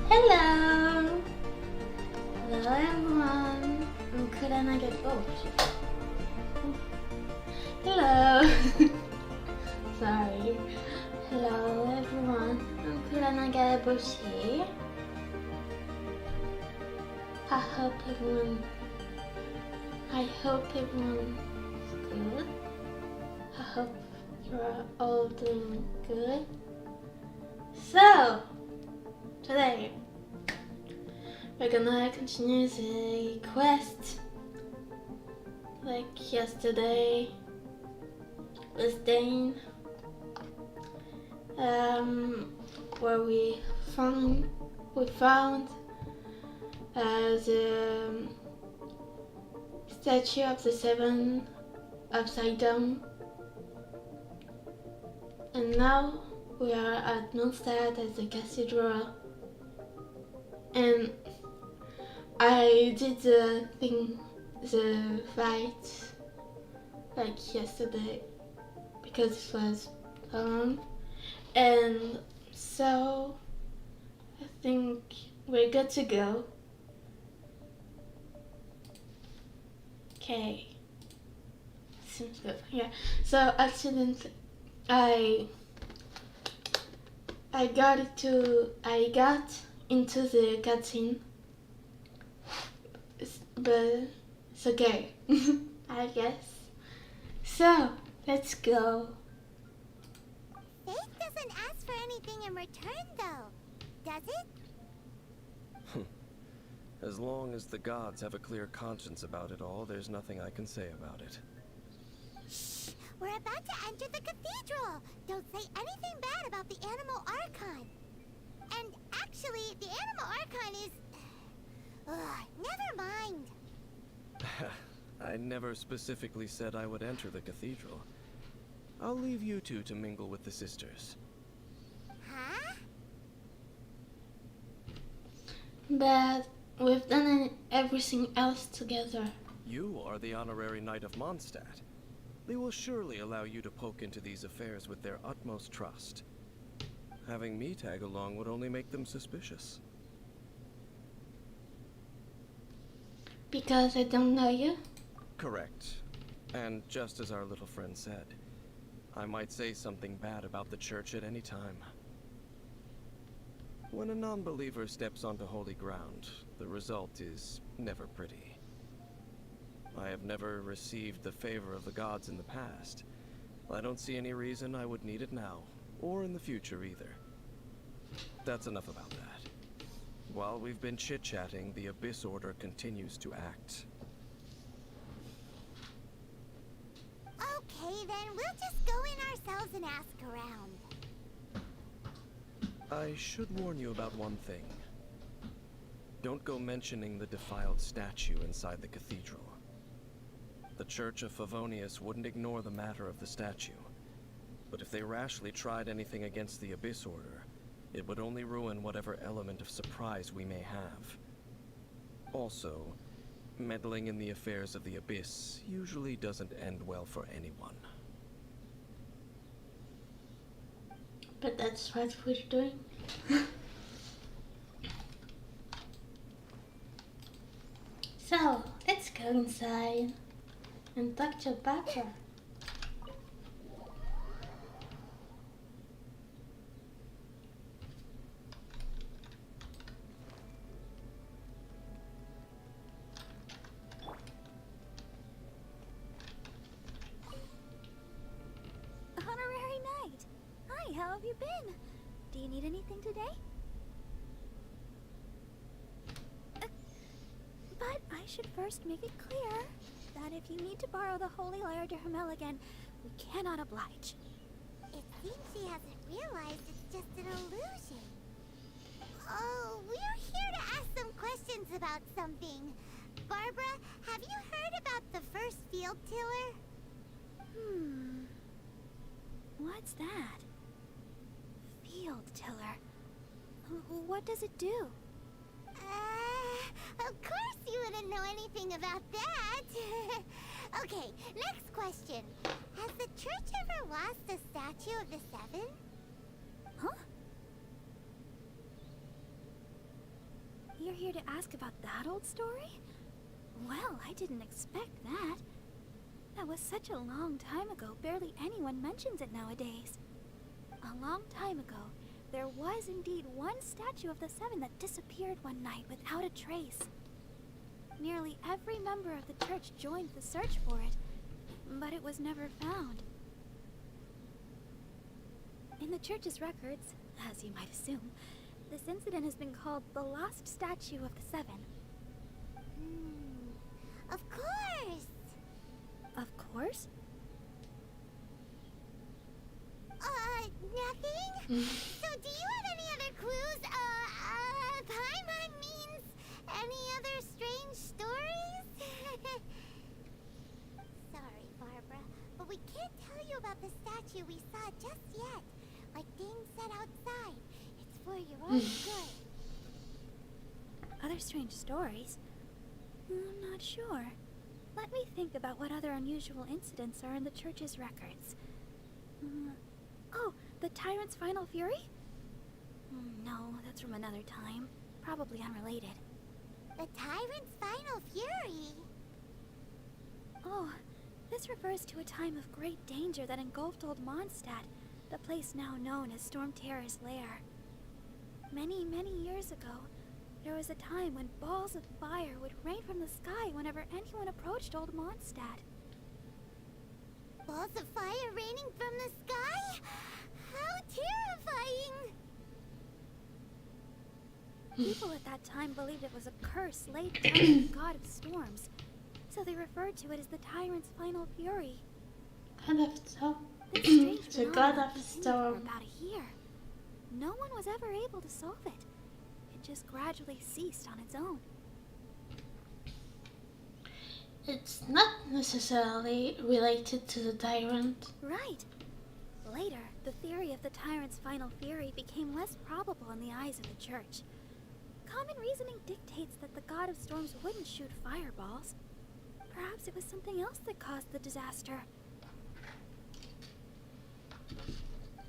Hello! Hello everyone! I'm Kura Nagareboshi. Hello! Sorry. Hello everyone, I'm Kura Nagareboshi. I hope everyone's good. I hope you're all doing good. So, today we're gonna continue the quest like yesterday with Dane, where we found the statue of the seven upside down, and now we are at Mondstadt at the cathedral, and I did the fight like yesterday because it was long, and so I think we're good to go. Okay, seems good. Yeah. So accidentally, I got into the cutscene, but it's okay, I guess. So let's go. Faith doesn't ask for anything in return, though, does it? As long as the gods have a clear conscience about it all, there's nothing I can say about it. Shh! We're about to enter the cathedral! Don't say anything bad about the animal archon. And actually, the animal archon is... never mind. I never specifically said I would enter the cathedral. I'll leave you two to mingle with the sisters. Huh? But we've done everything else together. You are the honorary knight of Mondstadt. They will surely allow you to poke into these affairs with their utmost trust. Having me tag along would only make them suspicious. Because I don't know you? Correct. And just as our little friend said, I might say something bad about the church at any time. When a non-believer steps onto holy ground, the result is never pretty. I have never received the favor of the gods in the past. I don't see any reason I would need it now, or in the future either. That's enough about that. While we've been chit-chatting, the Abyss Order continues to act. Okay, then we'll just go in ourselves and ask around. I should warn you about one thing. Don't go mentioning the defiled statue inside the cathedral. The Church of Favonius wouldn't ignore the matter of the statue. But if they rashly tried anything against the Abyss Order, it would only ruin whatever element of surprise we may have. Also, meddling in the affairs of the Abyss usually doesn't end well for anyone. But that's what we're doing. So, let's go inside and talk to Papa. Honorary Knight! Hi, how have you been? Do you need anything today? But I should first make it clear that if you need to borrow the Holy Lyre to Hermel again, we cannot oblige. It seems she hasn't realized it's just an illusion. Oh, we're here to ask some questions about something. Barbara, have you heard about the first field tiller? What's that? Field tiller. What does it do? Of course you wouldn't know anything about that. Okay, next question. Has the church ever lost a statue of the seven? Huh? you're here to ask about that old story? Well, I didn't expect that. That was such a long time ago, barely anyone mentions it nowadays. A long time ago, there was indeed one statue of the Seven that disappeared one night without a trace. Nearly every member of the church joined the search for it, but it was never found. In the church's records, as you might assume, this incident has been called the Lost Statue of the Seven. Of course! Of course? Nothing? So do you have any other clues? Paimon means any other strange stories? Sorry, Barbara, but we can't tell you about the statue we saw just yet. Like Dane said outside, it's for your own good. Other strange stories? I'm not sure. Let me think about what other unusual incidents are in the church's records. Oh, the Tyrant's Final Fury? No, that's from another time. Probably unrelated. The Tyrant's Final Fury? Oh, this refers to a time of great danger that engulfed Old Mondstadt, the place now known as Storm Terror's lair. Many, many years ago, there was a time when balls of fire would rain from the sky whenever anyone approached Old Mondstadt. Balls of fire raining from the sky? How terrifying! People at that time believed it was a curse laid down by the god of storms, so they referred to it as the Tyrant's Final Fury. God of Storm. This strange The God phenomenon of continued Storm. for about a year. No one was ever able to solve it. It just gradually ceased on its own. It's not necessarily related to the Tyrant. Right. Later, the theory of the Tyrant's Final Fury became less probable in the eyes of the Church. Common reasoning dictates that the God of Storms wouldn't shoot fireballs. Perhaps it was something else that caused the disaster.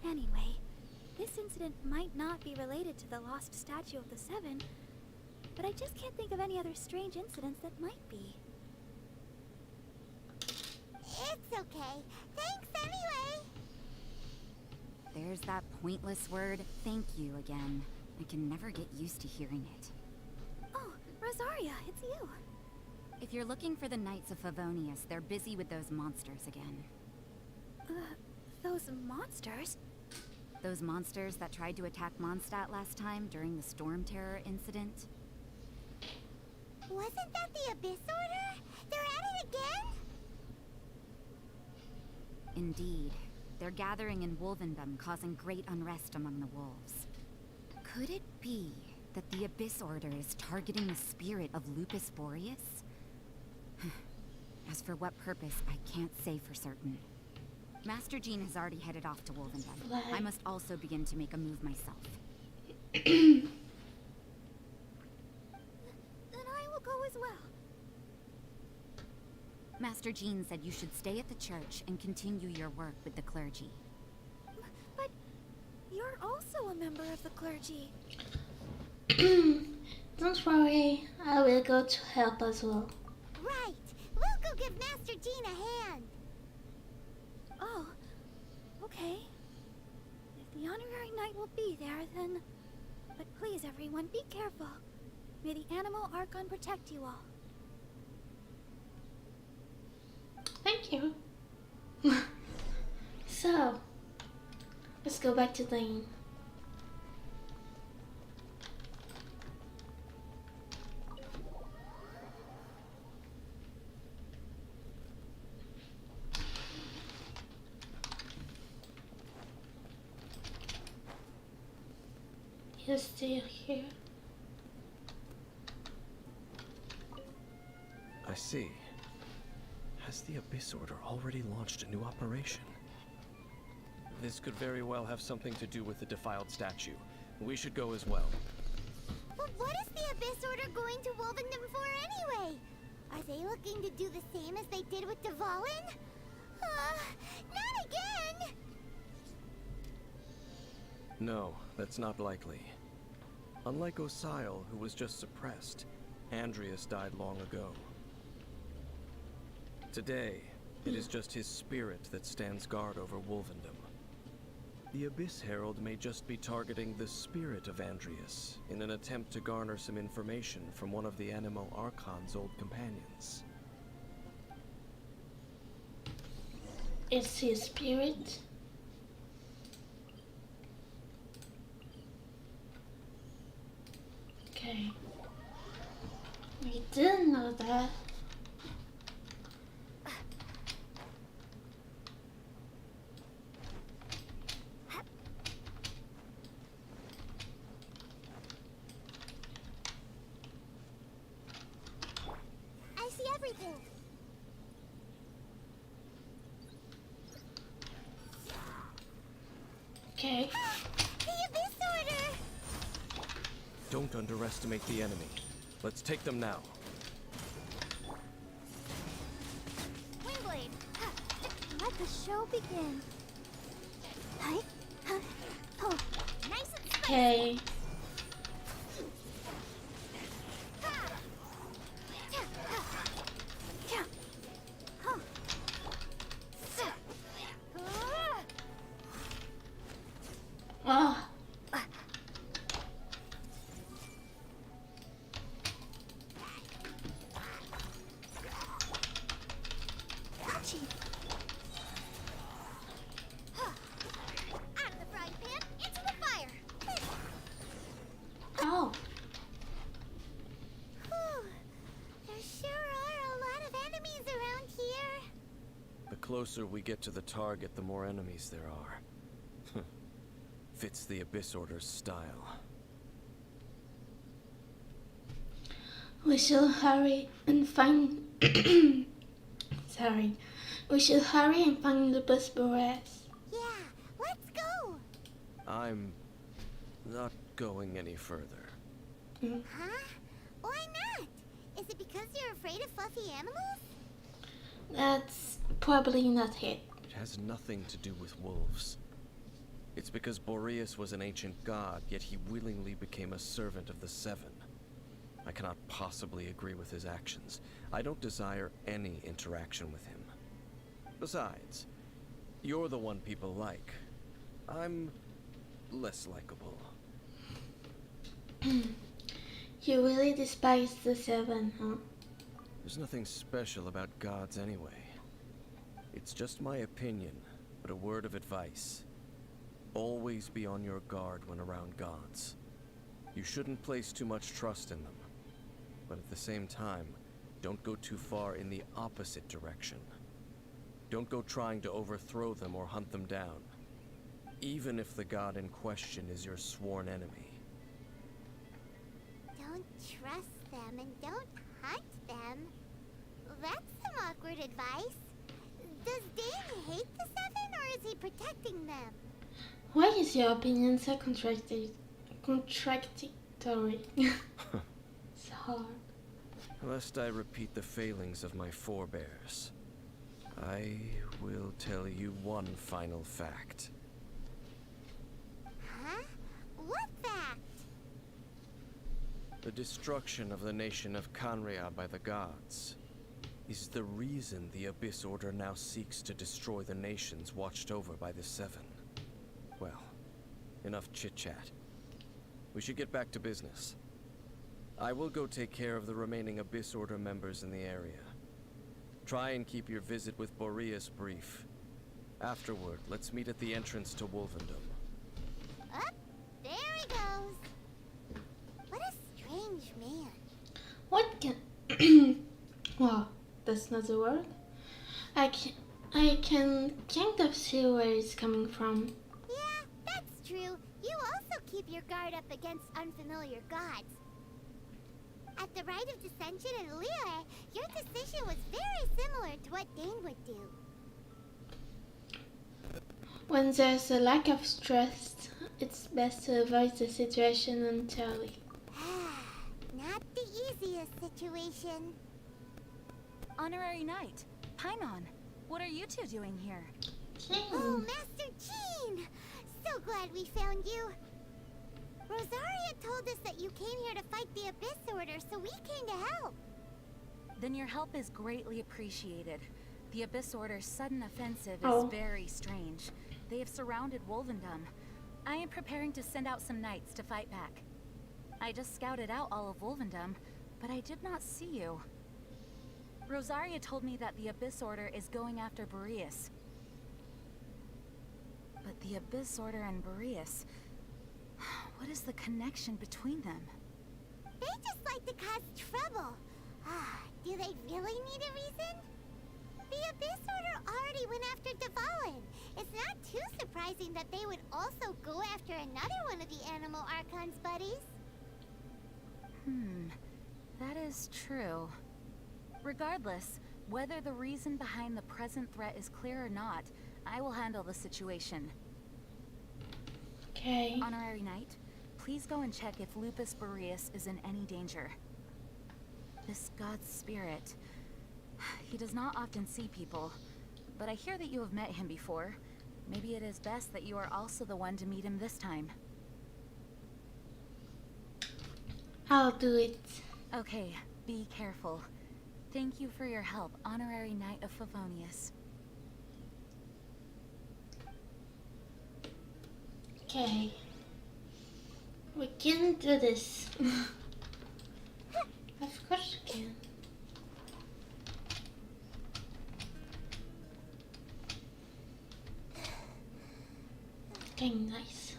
Anyway, this incident might not be related to the lost statue of the Seven, but I just can't think of any other strange incidents that might be. It's okay. Thanks anyway. There's that pointless word, thank you again. I can never get used to hearing it. Oh, Rosaria, it's you. If you're looking for the Knights of Favonius, they're busy with those monsters again. Those monsters? Those monsters that tried to attack Mondstadt last time during the Storm Terror incident? Wasn't that the Abyss Order? They're at it again? Indeed. They're gathering in Wolvendom, causing great unrest among the wolves. Could it be that the Abyss Order is targeting the spirit of Lupus Boreas? As for what purpose, I can't say for certain. Master Jean has already headed off to Wolvendom. I must also begin to make a move myself. Then I will go as well. Master Jean said you should stay at the church and continue your work with the clergy. But you're also a member of the clergy. Don't worry, I will go to help as well. Right. We'll go give Master Jean a hand. Oh, okay. If the honorary knight will be there, then... But please, everyone, be careful. May the animal archon protect you all. Thank you. So, let's go back to Dane. He's still here. I see. Has the Abyss Order already launched a new operation? This could very well have something to do with the defiled statue. We should go as well. But what is the Abyss Order going to Wolvendom for anyway? Are they looking to do the same as they did with Dvalin? Not again! No, that's not likely. Unlike Osile, who was just suppressed, Andreas died long ago. Today, it is just his spirit that stands guard over Wolvendom. The Abyss Herald may just be targeting the spirit of Andreas in an attempt to garner some information from one of the Animo Archon's old companions. Is he a spirit? Okay. We didn't know that. I see everything. Okay. The Abyss Order! Don't underestimate the enemy. Let's take them now. Windblade! Let the show begin. Hi. Oh, Nice and spicy! Okay. Oh. Out of the frying pan, into the fire! Oh. Whew. There sure are a lot of enemies around here. The closer we get to the target, the more enemies there are. Fits the Abyss Order's style. We shall hurry and find. Sorry. We shall hurry and find Lupus Boreas. Yeah, let's go! I'm not going any further. Huh? Why not? Is it because you're afraid of fluffy animals? That's probably not it. It has nothing to do with wolves. It's because Boreas was an ancient god, yet he willingly became a servant of the Seven. I cannot possibly agree with his actions. I don't desire any interaction with him. Besides, you're the one people like. I'm less likable. You really despise the Seven, huh? There's nothing special about gods anyway. It's just my opinion, but a word of advice. Always be on your guard when around gods. You shouldn't place too much trust in them. But at the same time, don't go too far in the opposite direction. Don't go trying to overthrow them or hunt them down, even if the god in question is your sworn enemy. Don't trust them and don't hunt them. That's some awkward advice. Does Dane hate the Seven or is he protecting them? Why is your opinion so contradictory? It's hard. Lest I repeat the failings of my forebears, I will tell you one final fact. Huh? What fact? The destruction of the nation of Canria by the gods is the reason the Abyss Order now seeks to destroy the nations watched over by the Seven. Well, enough chit-chat. We should get back to business. I will go take care of the remaining Abyss Order members in the area. Try and keep your visit with Boreas brief. Afterward, let's meet at the entrance to Wolvendom. Up, there he goes. What a strange man. What can... Wow, that's not a word. I can kind of see where it's coming from. Yeah, that's true. You also keep your guard up against unfamiliar gods. At the Rite of Dissension in Liyue, your decision was very similar to what Dane would do. When there's a lack of trust, it's best to avoid the situation entirely. Not the easiest situation. Honorary Knight, Paimon, what are you two doing here? Oh, Master Jean! So glad we found you. Rosaria told us that you came here to fight the Abyss Order, so we came to help. Then your help is greatly appreciated. The Abyss Order's sudden offensive Oh. is very strange. They have surrounded Wolvendom. I am preparing to send out some knights to fight back. I just scouted out all of Wolvendom, but I did not see you. Rosaria told me that the Abyss Order is going after Boreas. But the Abyss Order and Boreas... What is the connection between them? They just like to cause trouble. Do they really need a reason? The Abyss Order already went after Dvalin. It's not too surprising that they would also go after another one of the Animal Archon's buddies. That is true. Regardless, whether the reason behind the present threat is clear or not, I will handle the situation. Okay. Honorary Knight, please go and check if Lupus Boreas is in any danger. This god's spirit... He does not often see people, but I hear that you have met him before. Maybe it is best that you are also the one to meet him this time. I'll do it. Okay, be careful. Thank you for your help, Honorary Knight of Favonius. Okay. We can do this. Of course we can. Okay, nice.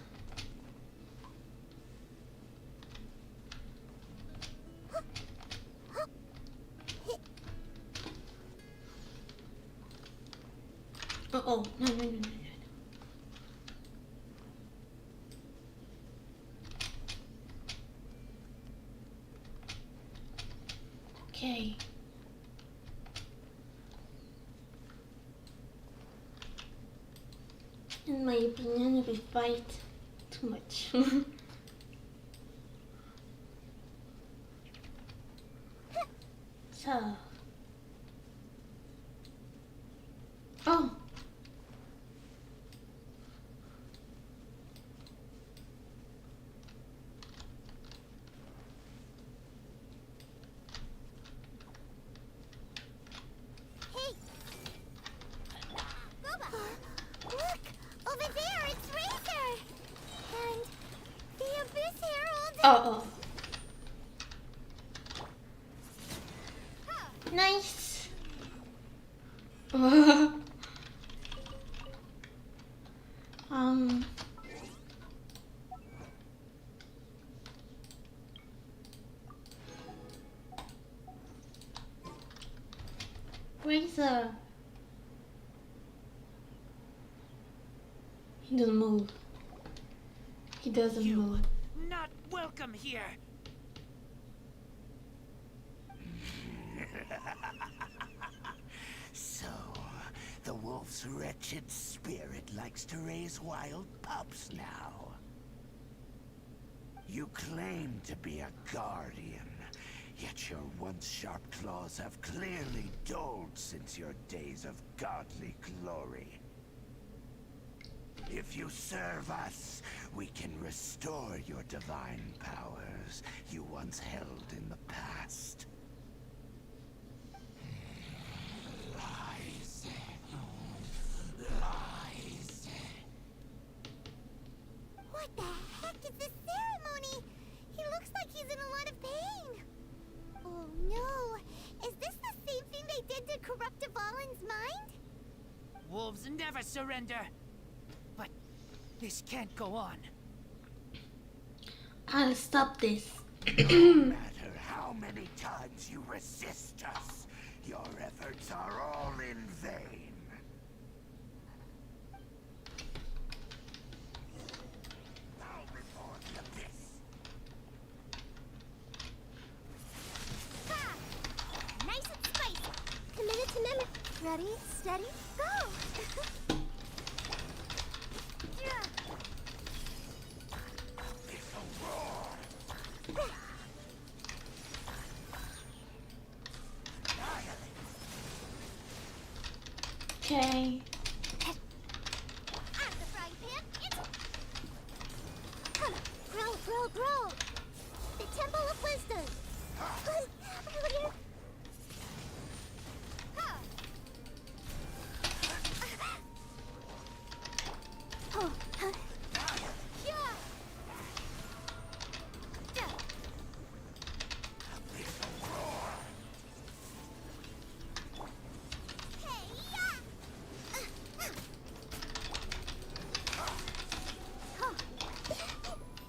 Oh, no. Okay. In my opinion, we fight too much. So. Oh. Hey! Boba! Look! Over there, it's Razor! And the Abyss Herald! Oh. Nice. Razor. He doesn't move. He doesn't move. Not welcome here. So, the wolf's wretched spirit likes to raise wild pups now. You claim to be a guardian, yet your once sharp claws have clearly dulled since your days of godly glory. If you serve us, we can restore your divine powers you once held in the past. Lies. Lies. What the heck is this ceremony? He looks like he's in a lot of pain. Oh no! Is this the same thing they did to corrupt Dvalin's mind? Wolves never surrender. But this can't go on. I'll stop this. No matter how many times you resist us, your efforts are all in vain. Now before the abyss. Ha! Nice and spicy. Committed to memory. Ready, steady, go! Yeah. This'll roar. Okay. Out of the frying pan, it's... Grill grow! The Temple of Wisdom! We're... Oh, yeah.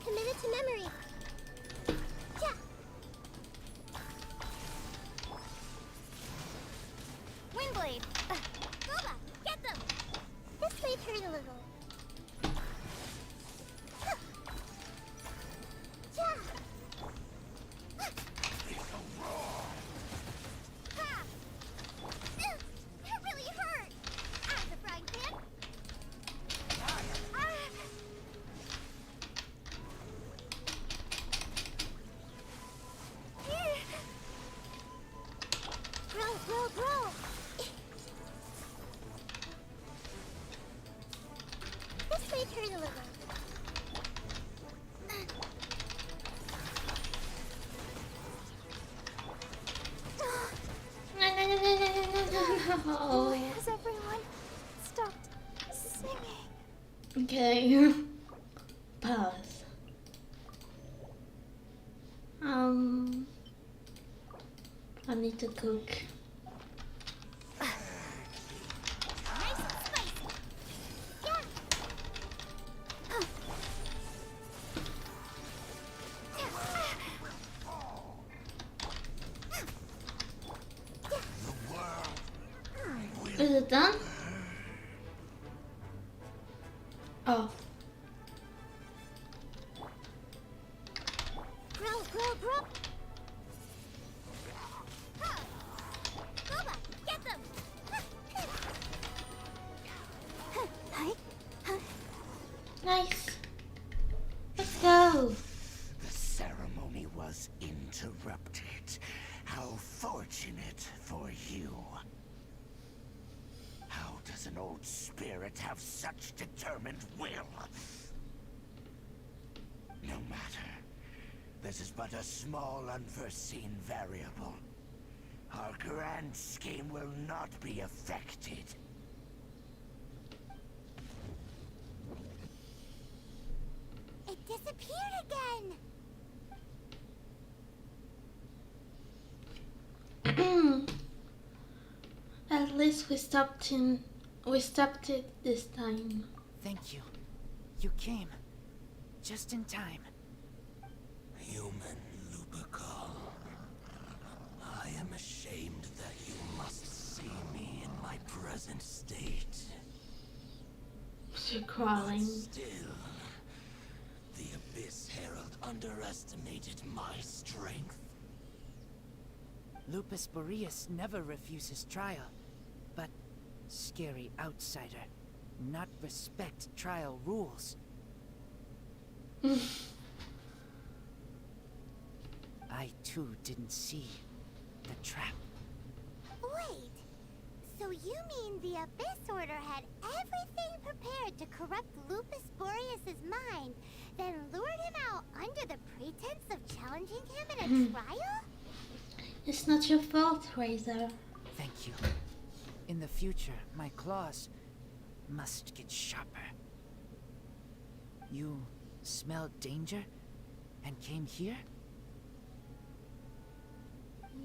Committed to memory. Yeah. Windblade. Goba, get them. This may hurt a little. Yeah. That really hurt. Out of the frying pan. Grow. This may hurt a little. Oh, Has everyone stopped singing? okay. Pause. I need to cook. Nice and spicy. Yeah. Is it done? Oh. Grow. Goba, get them. Nice. Let's go. The ceremony was interrupted. How fortunate for you. How does an old spirit have such determined will? No matter. This is but a small unforeseen variable. Our grand scheme will not be affected. It disappeared again. At least we stopped it this time. Thank you. You came. Just in time. Human Lupercal, I am ashamed that you must see me in my present state. You're crawling. Still, the Abyss Herald underestimated my strength. Lupus Boreas never refuses trial, but scary outsider, not respect trial rules. I too didn't see the trap. Wait. So you mean the Abyss Order had everything prepared to corrupt Lupus Boreas' mind, then lured him out under the pretense of challenging him in a trial? It's not your fault, Razor. Thank you. In the future, my claws must get sharper. You smelled danger and came here?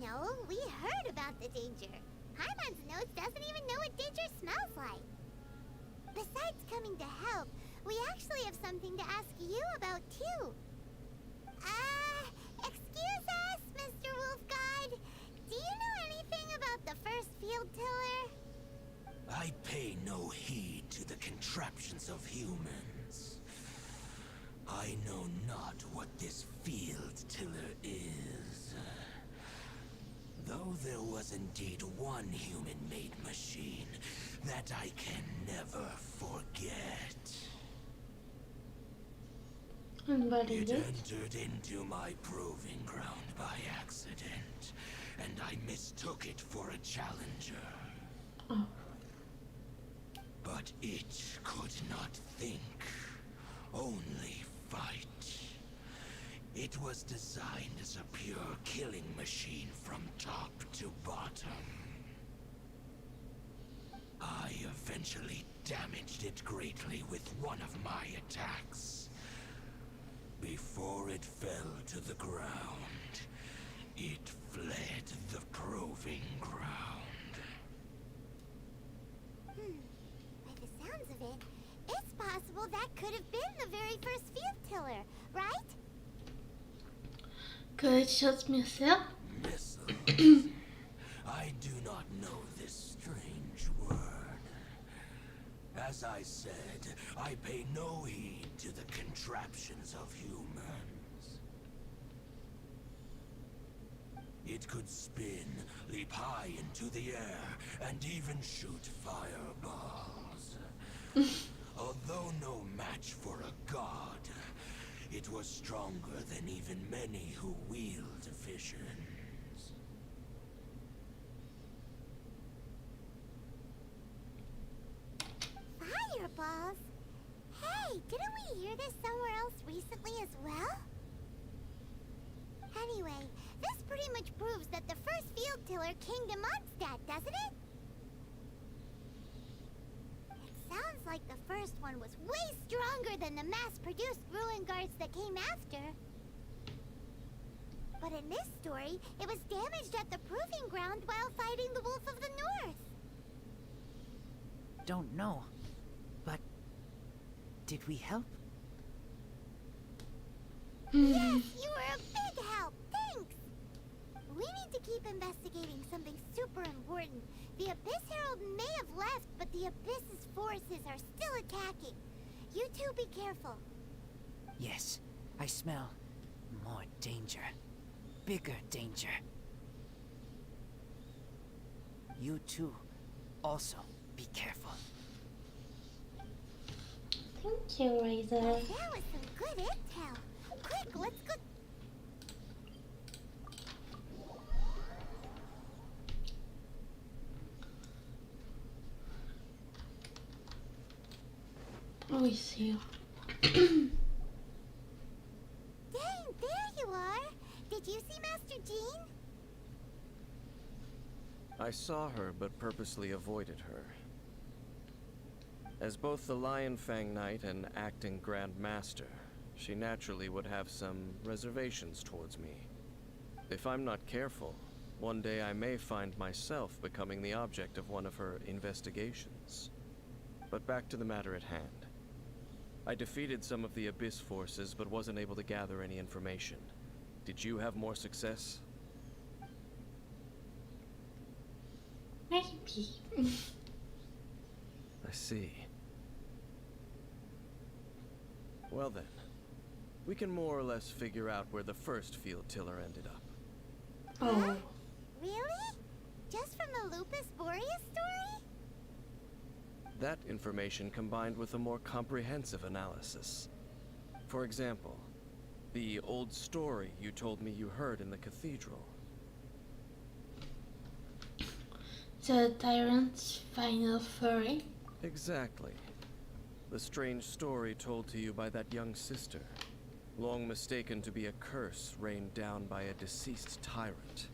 No, we heard about the danger. Paimon's nose doesn't even know what danger smells like. Besides coming to help, we actually have something to ask you about too. Excuse us, Mr. Wolf God. Do you know anything about the first field tiller? I pay no heed to the contraptions of humans. I know not what this field tiller is. Though there was indeed one human-made machine that I can never forget. And what is It it? entered into my proving ground by accident, and I mistook it for a challenger. Oh. But it could not think, only fight. It was designed as a pure killing machine from top to bottom. I eventually damaged it greatly with one of my attacks. Before it fell to the ground, it fled the proving ground. By the sounds of it, it's possible that could have been the very first field tiller, right? Could it shoot missile? Missiles. I do not know this strange word. As I said, I pay no heed to the contraptions of humans. It could spin, leap high into the air, and even shoot fireballs. Although no match for a god, it was stronger than even many who wield visions. Fireballs? Hey, didn't we hear this somewhere else recently as well? Anyway, this pretty much proves that the first field tiller came to Mondstadt, doesn't it? It sounds like the first one was way stronger than the mass-produced ruin guards that came after. But in this story, it was damaged at the proving ground while fighting the Wolf of the North. Don't know. But did we help? Yes, you were a big help. Thanks. We need to keep investigating something super important. The Abyss Herald may have left, but the Abyss's forces are still attacking. You two be careful. Yes, I smell more danger. Bigger danger. You two also be careful. Thank you, Razor. That was some good intel. Quick, let's go. Oh, I see. Dang, there you are. Did you see Master Jean? I saw her, but purposely avoided her. As both the Lion Fang Knight and acting Grand Master, she naturally would have some reservations towards me. If I'm not careful, one day I may find myself becoming the object of one of her investigations. But back to the matter at hand. I defeated some of the Abyss forces, but wasn't able to gather any information. Did you have more success? Maybe. I see. Well then, we can more or less figure out where the first field tiller ended up. Oh. Really? Just from the Lupus Boreas story? That information combined with a more comprehensive analysis. For example, the old story you told me you heard in the cathedral. The tyrant's final fury. Exactly. The strange story told to you by that young sister, long mistaken to be a curse rained down by a deceased tyrant.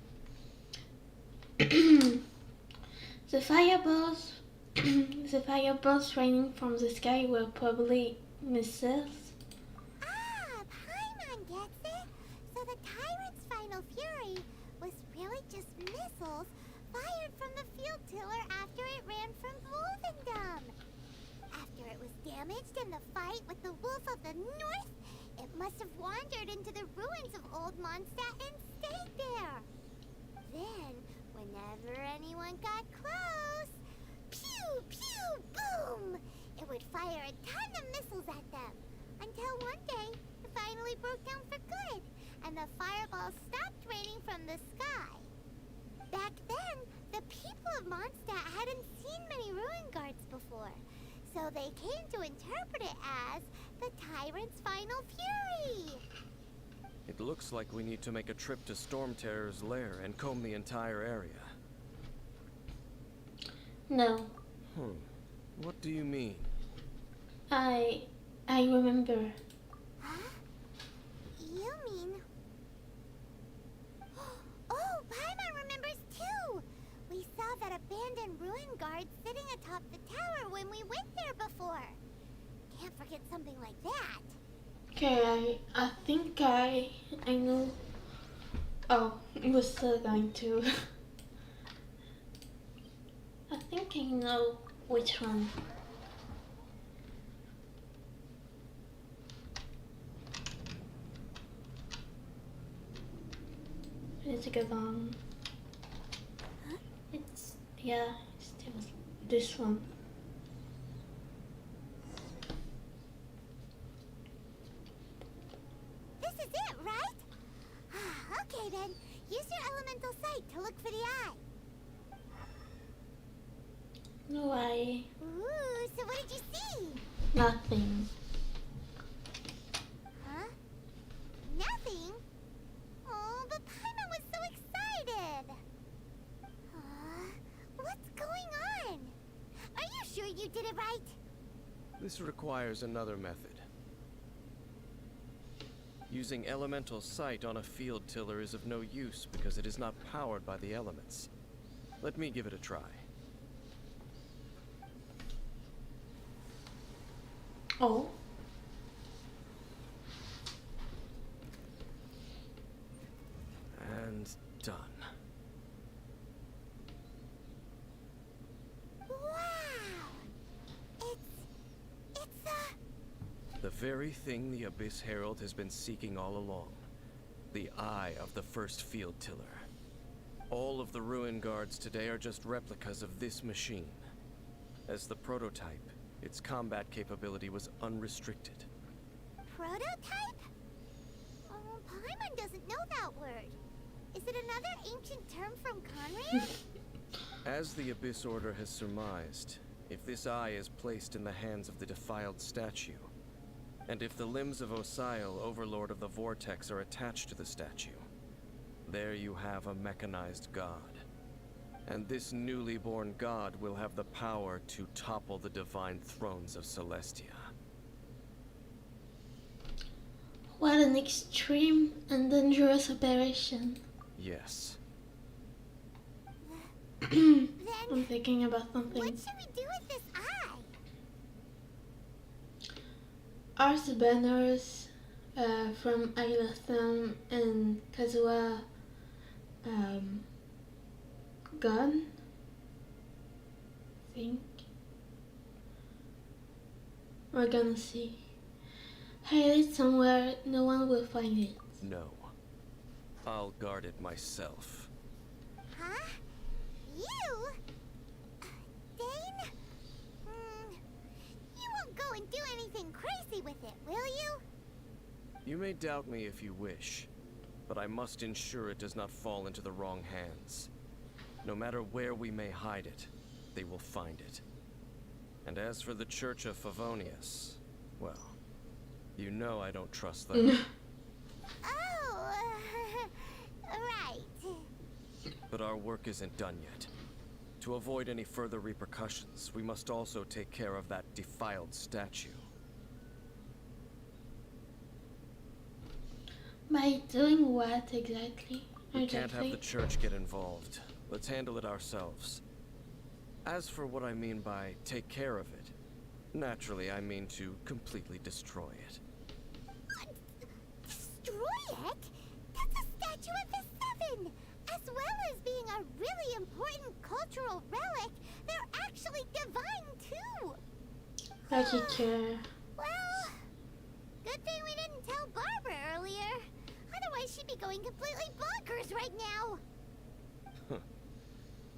The fireballs, the fireballs raining from the sky were probably missiles. Ah, Paimon gets it. So the tyrant's final fury was really just missiles fired from the field tiller after it ran from Wolvendom. After it was damaged in the fight with the Wolf of the North, it must have wandered into the ruins of Old Mondstadt and stayed there. Then, whenever anyone got close, pew, pew, boom! It would fire a ton of missiles at them. Until one day, it finally broke down for good, and the fireballs stopped raining from the sky. Back then, the people of Mondstadt hadn't seen many ruin guards before, so they came to interpret it as the tyrant's final fury. It looks like we need to make a trip to Storm Terror's lair and comb the entire area. No, What do you mean? I remember. Huh? You mean that abandoned ruin guard sitting atop the tower when we went there before. Can't forget something like that. Okay, I think I know. Oh, we're still going to. I think I know which one. Let's go on. Huh? It's this one. This is it, right? Okay then, use your elemental sight to look for the eye. No, Ooh, so what did you see? nothing. Huh? Nothing? Oh, but Paimon was so excited. What's going on? Are you sure you did it right? This requires another method. Using elemental sight on a field tiller is of no use because it is not powered by the elements. Let me give it a try. Oh. And done. Wow! It's The very thing the Abyss Herald has been seeking all along. The eye of the first field tiller. All of the ruin guards today are just replicas of this machine. As the prototype, its combat capability was unrestricted. prototype? Oh, Paimon doesn't know that word. Is it another ancient term from Conrad? As the Abyss Order has surmised, if this eye is placed in the hands of the defiled statue, and if the limbs of Osial, Overlord of the Vortex, are attached to the statue, there you have a mechanized god. And this newly born god will have the power to topple the divine thrones of Celestia. What an extreme and dangerous operation. Yes. I'm Then, thinking about what something. should we do with this eye? Are the banners from Ailatham and Kazuha gone? Think. We're gonna see. Hide it somewhere, no one will find it. No. I'll guard it myself. Huh? You? Dane? You won't go and do anything crazy with it, will you? You may doubt me if you wish, but I must ensure it does not fall into the wrong hands. No matter where we may hide it, they will find it. And as for the Church of Favonius, well, you know I don't trust them. Oh, right. But our work isn't done yet. To avoid any further repercussions, we must also take care of that defiled statue. By doing what exactly? We can't have the church get involved. Let's handle it ourselves. As for what I mean by take care of it, naturally I mean to completely destroy it. What? Destroy it? That's a statue of the Seven! As well as being a really important cultural relic, they're actually divine too! Lucky care. Well, good thing we didn't tell Barbara earlier. Otherwise she'd be going completely bonkers right now.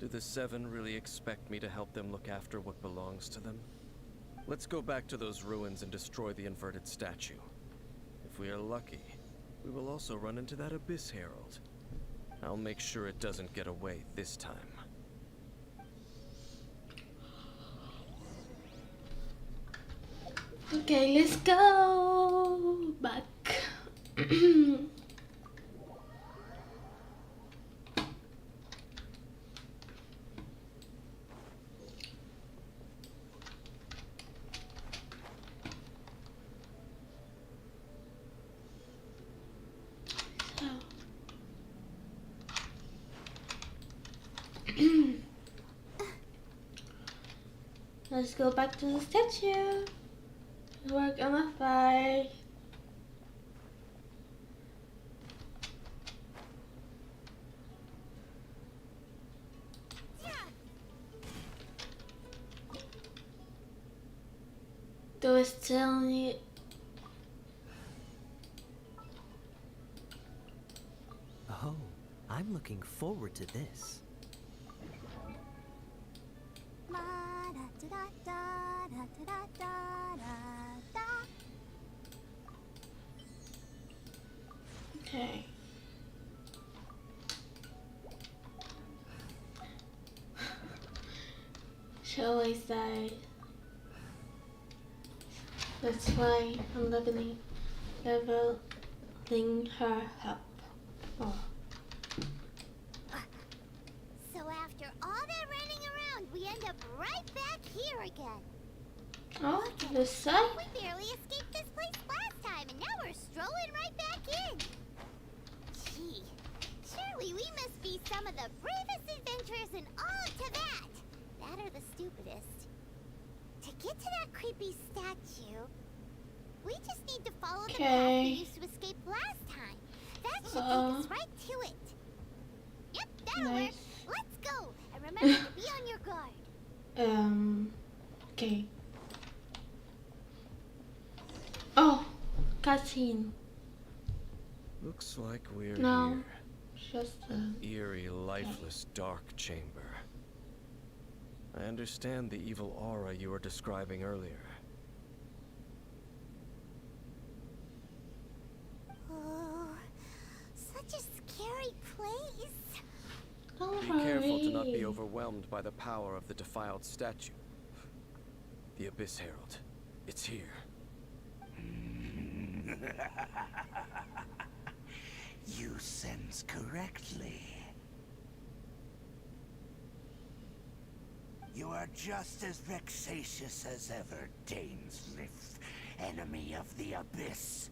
Do the Seven really expect me to help them look after what belongs to them? Let's go back to those ruins and destroy the inverted statue. If we are lucky, we will also run into that Abyss Herald. I'll make sure it doesn't get away this time. Okay, let's go back. let's go back to the statue. We're gonna fight. Do we still need... Oh, I'm looking forward to this. Okay. She always died. That's why I'm leveling her up. Oh. So after all that running around, we end up right back here again. Oh, this side? We barely escaped this place last time, and now we're strolling right back in. Gee, surely we must be some of the bravest adventurers in all of Tibet. That or the stupidest. To get to that creepy statue, we just need to follow the path we used to escape last time. That should take us right to it. Yep, that'll work. Let's go, and remember to be on your guard. Okay. Oh, cutscene. Looks like we're No, here. just Eerie, lifeless, dark chamber. I understand the evil aura you were describing earlier. Oh, such a scary place. don't Be careful to not be worry. overwhelmed by the power of the defiled statue. The Abyss Herald. It's here. You sense correctly. You are just as vexatious as ever, Dainsleif, enemy of the Abyss.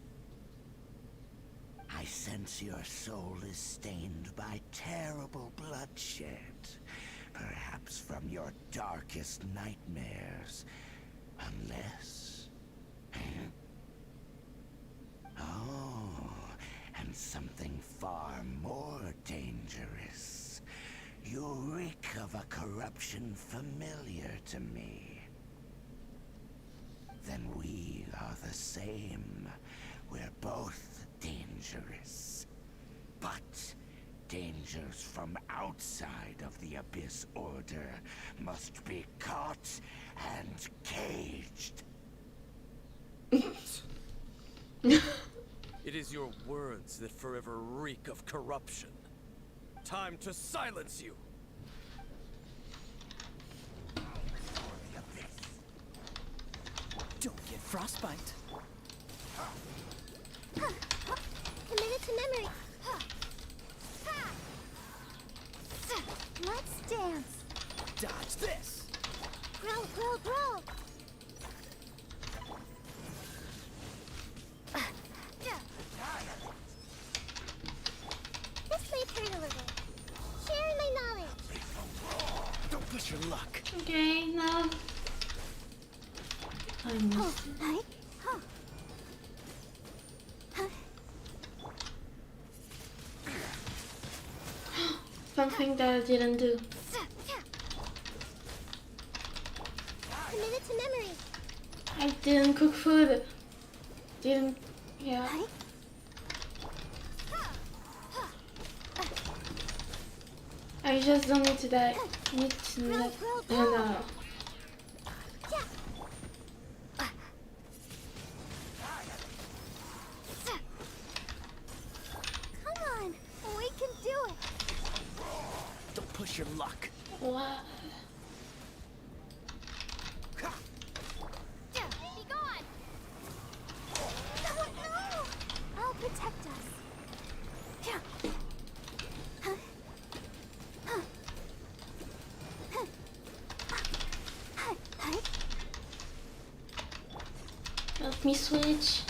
I sense your soul is stained by terrible bloodshed, perhaps from your darkest nightmares, unless... Oh, and something far more dangerous. You reek of a corruption familiar to me. Then we are the same. We're both dangerous. But dangers from outside of the Abyss Order must be caught and caged. It is your words that forever reek of corruption. Time to silence you! Don't get frostbite. Committed to memory. Let's dance. Dodge this. Grow, grow, grow. This may hurt a little. Sharing my knowledge. Don't push your luck. Okay, now I missed it. Right? Something that I didn't do. Committed to memory. I didn't cook food. Didn't, yeah. Right? I just don't need to die. I need to let. No. Come on, we can do it. Don't push your luck. What? Be gone. No. I'll protect us. Let me switch.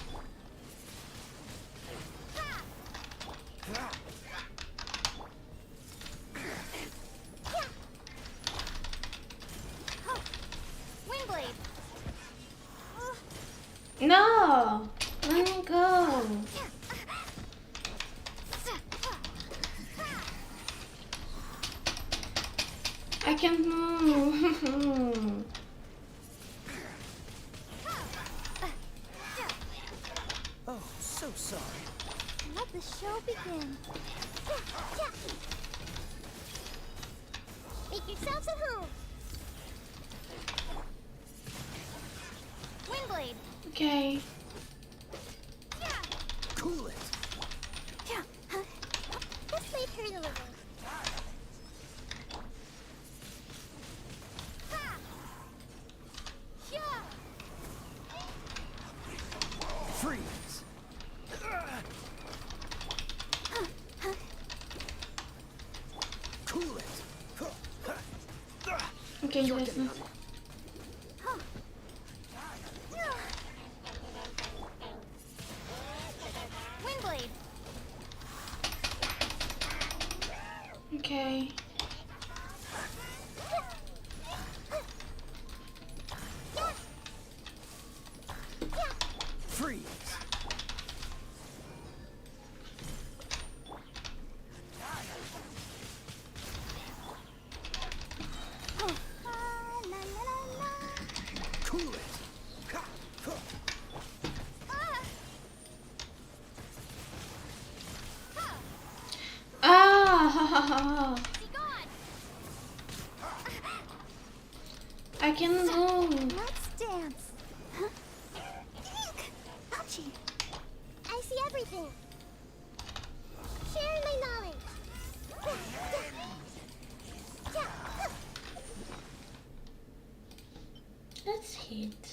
Wing No! Let me go. I can't move. Oh, so sorry. Let the show begin. Make yourselves at home. Windblade. Okay. Cool it. This made her a little. Freeze. Cool it. Okay, listen. Windblade. Okay. Freeze. Cool it. Ah! Be gone. I can move. Let's dance. Ouchie. I see everything. Sharing my knowledge. Let's hit.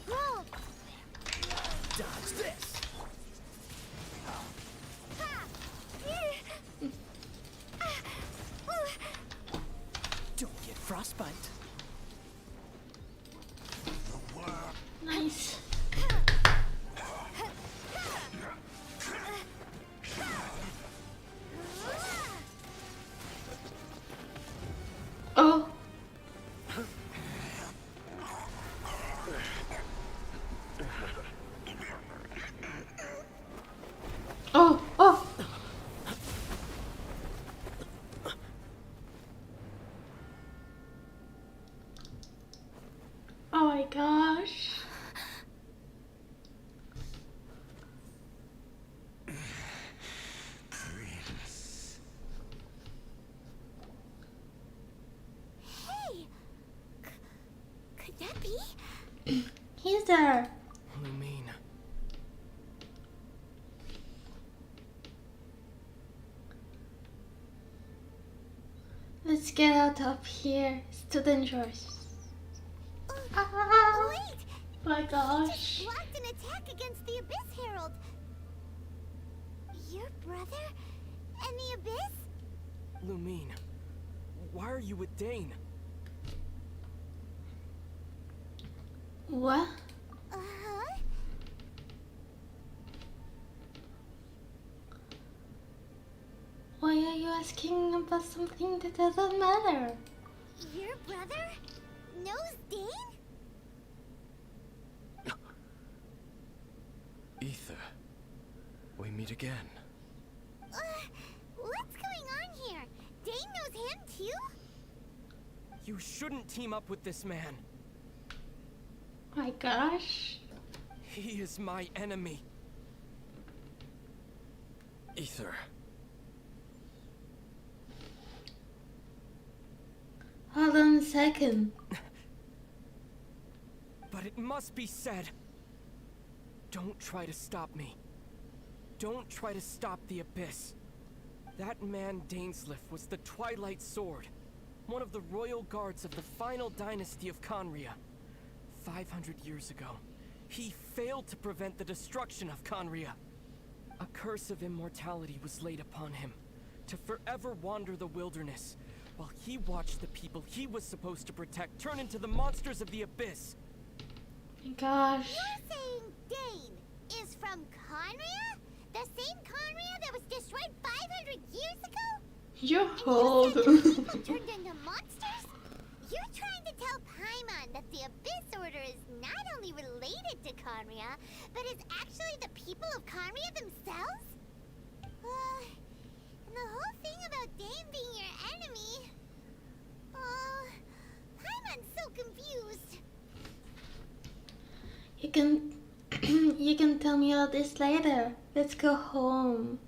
Grow. Dodge this. Don't get frostbite. Nice. Oh. Oh. Oh my gosh. Hey. Could that be? He's there. Lumine. Let's get out of here. It's too dangerous. Ah, Wait. my gosh. Just blocked an attack against the Abyss Herald. Your brother and the Abyss? Lumine. Why are you with Dane? What? Uh-huh. Why are you asking about something that doesn't matter? Your brother knows Dane? Ether, we meet again. What's going on here? Dane knows him too? You shouldn't team up with this man. My gosh. He is my enemy. Ether, Hold on a second. But it must be said. Don't try to stop me. Don't try to stop the Abyss. That man Dainsleif was the Twilight Sword, one of the royal guards of the final dynasty of Conria. 500 years ago, he failed to prevent the destruction of Conria. A curse of immortality was laid upon him, to forever wander the wilderness, while he watched the people he was supposed to protect turn into the monsters of the Abyss. My gosh. You're saying Dane is from Conria? The same Conria that was destroyed 500 years ago? You're And old. you said the people turned into monsters? You're trying to tell Paimon that the Abyss Order is not only related to Conria, but is actually the people of Conria themselves? And the whole thing about Dane being your enemy... Paimon's so confused. You can you can tell me all this later. Let's go home.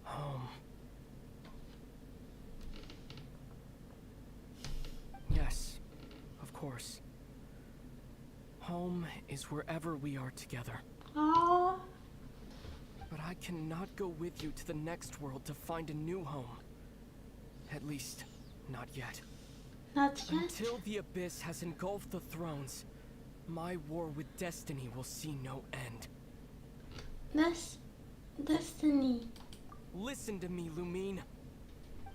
Home. Yes, of course. Home is wherever we are together. Oh, But I cannot go with you to the next world to find a new home. At least, not yet. not yet. Until the Abyss has engulfed the thrones, my war with destiny will see no end. That's destiny. Listen to me, Lumine.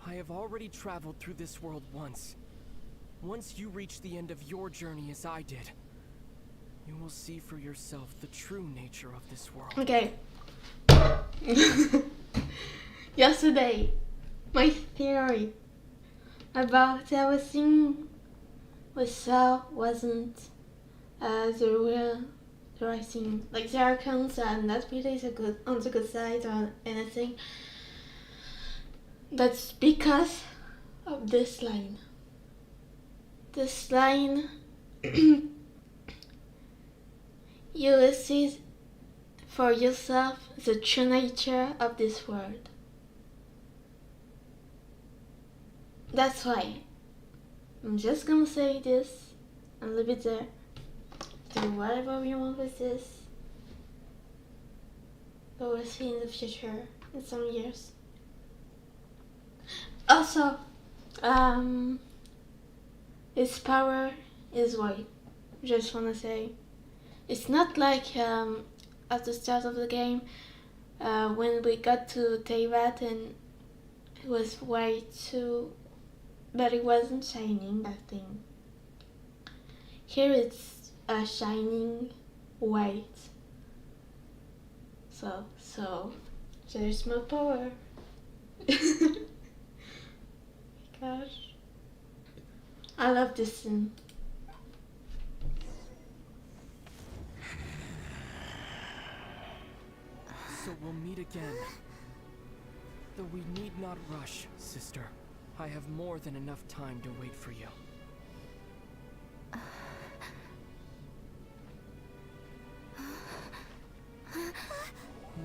I have already traveled through this world once. Once you reach the end of your journey as I did, you will see for yourself the true nature of this world. Okay. Yesterday, my theory about everything we saw wasn't the right thing. Like the archons are not really on the good side or anything. That's because of this line. This line, you will see for yourself the true nature of this world. That's why I'm just gonna say this and leave it there. Do whatever you want with this. But we'll see in the future, in some years. Also, its power is white. Just wanna say, it's not like at the start of the game when we got to Teyvat and it was white too, but it wasn't shining. That thing. Here it's a shining white. So there's more power. Gosh, I love this scene. So we'll meet again. Though we need not rush, sister. I have more than enough time to wait for you.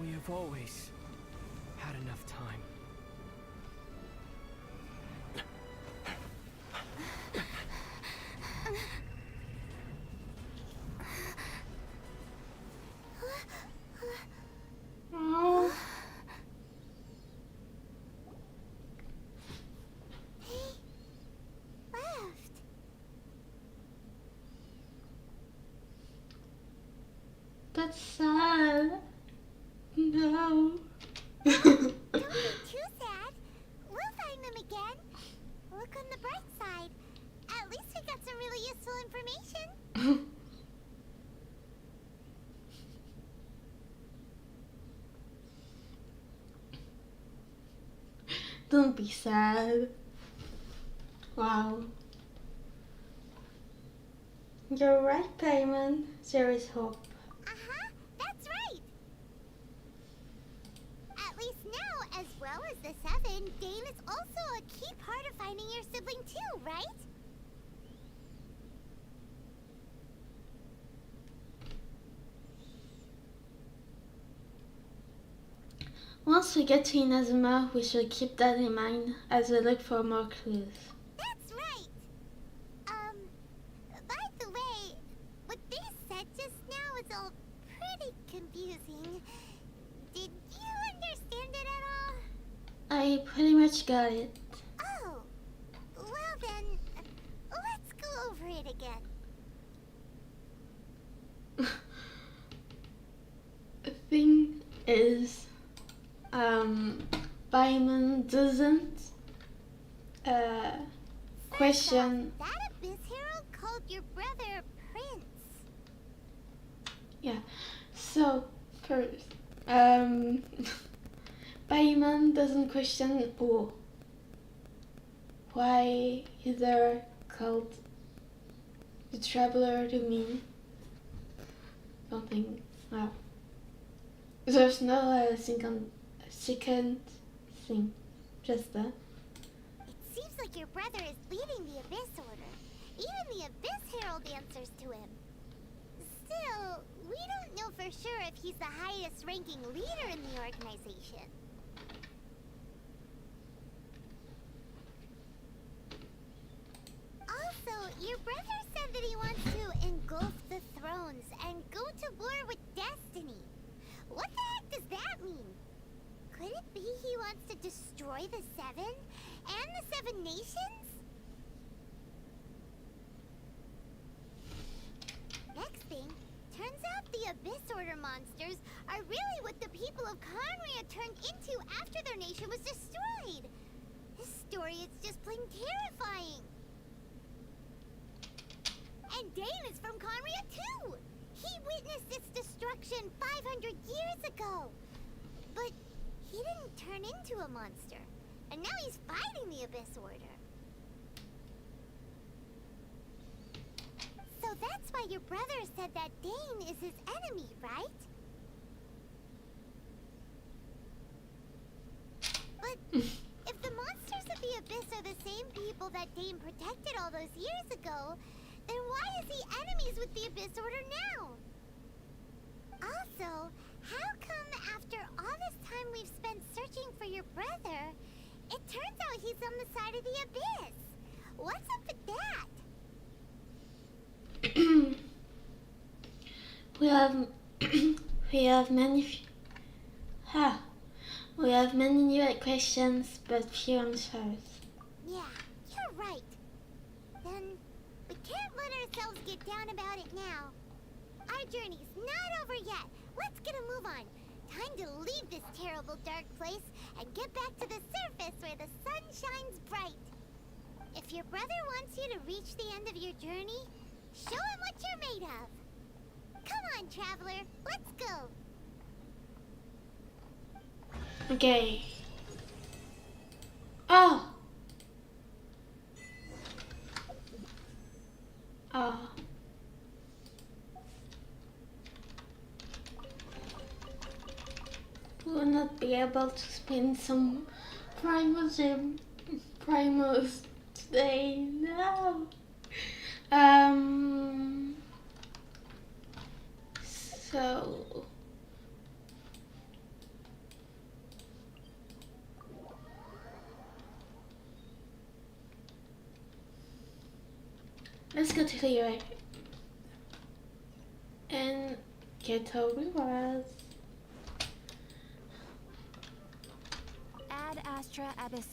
We have always had enough time. Oh. Left. That's sad. No. Don't be too sad. We'll find them again. Look on the bright side. At least we got some really useful information. Don't be sad. Wow. You're right, Paimon. There is hope. Uh-huh, that's right. At least now, as well as the Seven, Dane is also a key part of finding your sibling too, right? Once we get to Inazuma, we should keep that in mind as we look for more clues. That's right. By the way, what they said just now is all pretty confusing. Did you understand it at all? I pretty much got it. Oh, well then, let's go over it again. The thing is, Paimon doesn't question. That Abyss Herald called your brother Prince. Yeah. So first, Paimon doesn't question why is there called the Traveler to me? Something. Well, there's no second thing, just that. It seems like your brother is leading the Abyss Order. Even the Abyss Herald answers to him. Still, we don't know for sure if he's the highest ranking leader in the organization. Also, your brother said that he wants to engulf the thrones and go to war with Destiny. What the heck does that mean? Could it be he wants to destroy the Seven and the Seven Nations? Next thing, turns out the Abyss Order monsters are really what the people of Conria turned into after their nation was destroyed. This story is just plain terrifying. And Dane is from Conria too! He witnessed its destruction 500 years ago! But he didn't turn into a monster, and now he's fighting the Abyss Order. So that's why your brother said that Dane is his enemy, right? But if the monsters of the Abyss are the same people that Dane protected all those years ago, then why is he enemies with the Abyss Order now? Also, how come after all this time we've spent searching for your brother, it turns out he's on the side of the Abyss? What's up with that? we have we have many we have many new questions but few answers. Yeah, you're right. Then we can't let ourselves get down about it now. Our journey's not over yet. Let's get a move on. Time to leave this terrible dark place and get back to the surface where the sun shines bright. If your brother wants you to reach the end of your journey, show him what you're made of. Come on, traveler. Let's go. Okay. Oh! Oh. We will not be able to spend some primals today. No. So let's go to the UI and get our rewards. Ad Astra Abyss.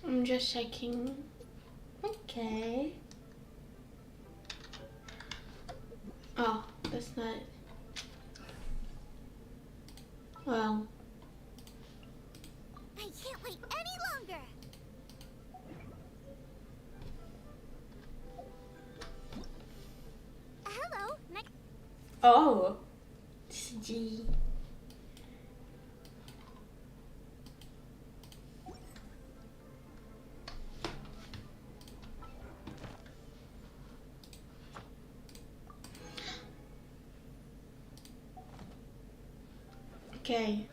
I'm just checking. Okay. Oh, that's not it. Well. I can't wait any longer. Hello, Oh. This is G. Okay.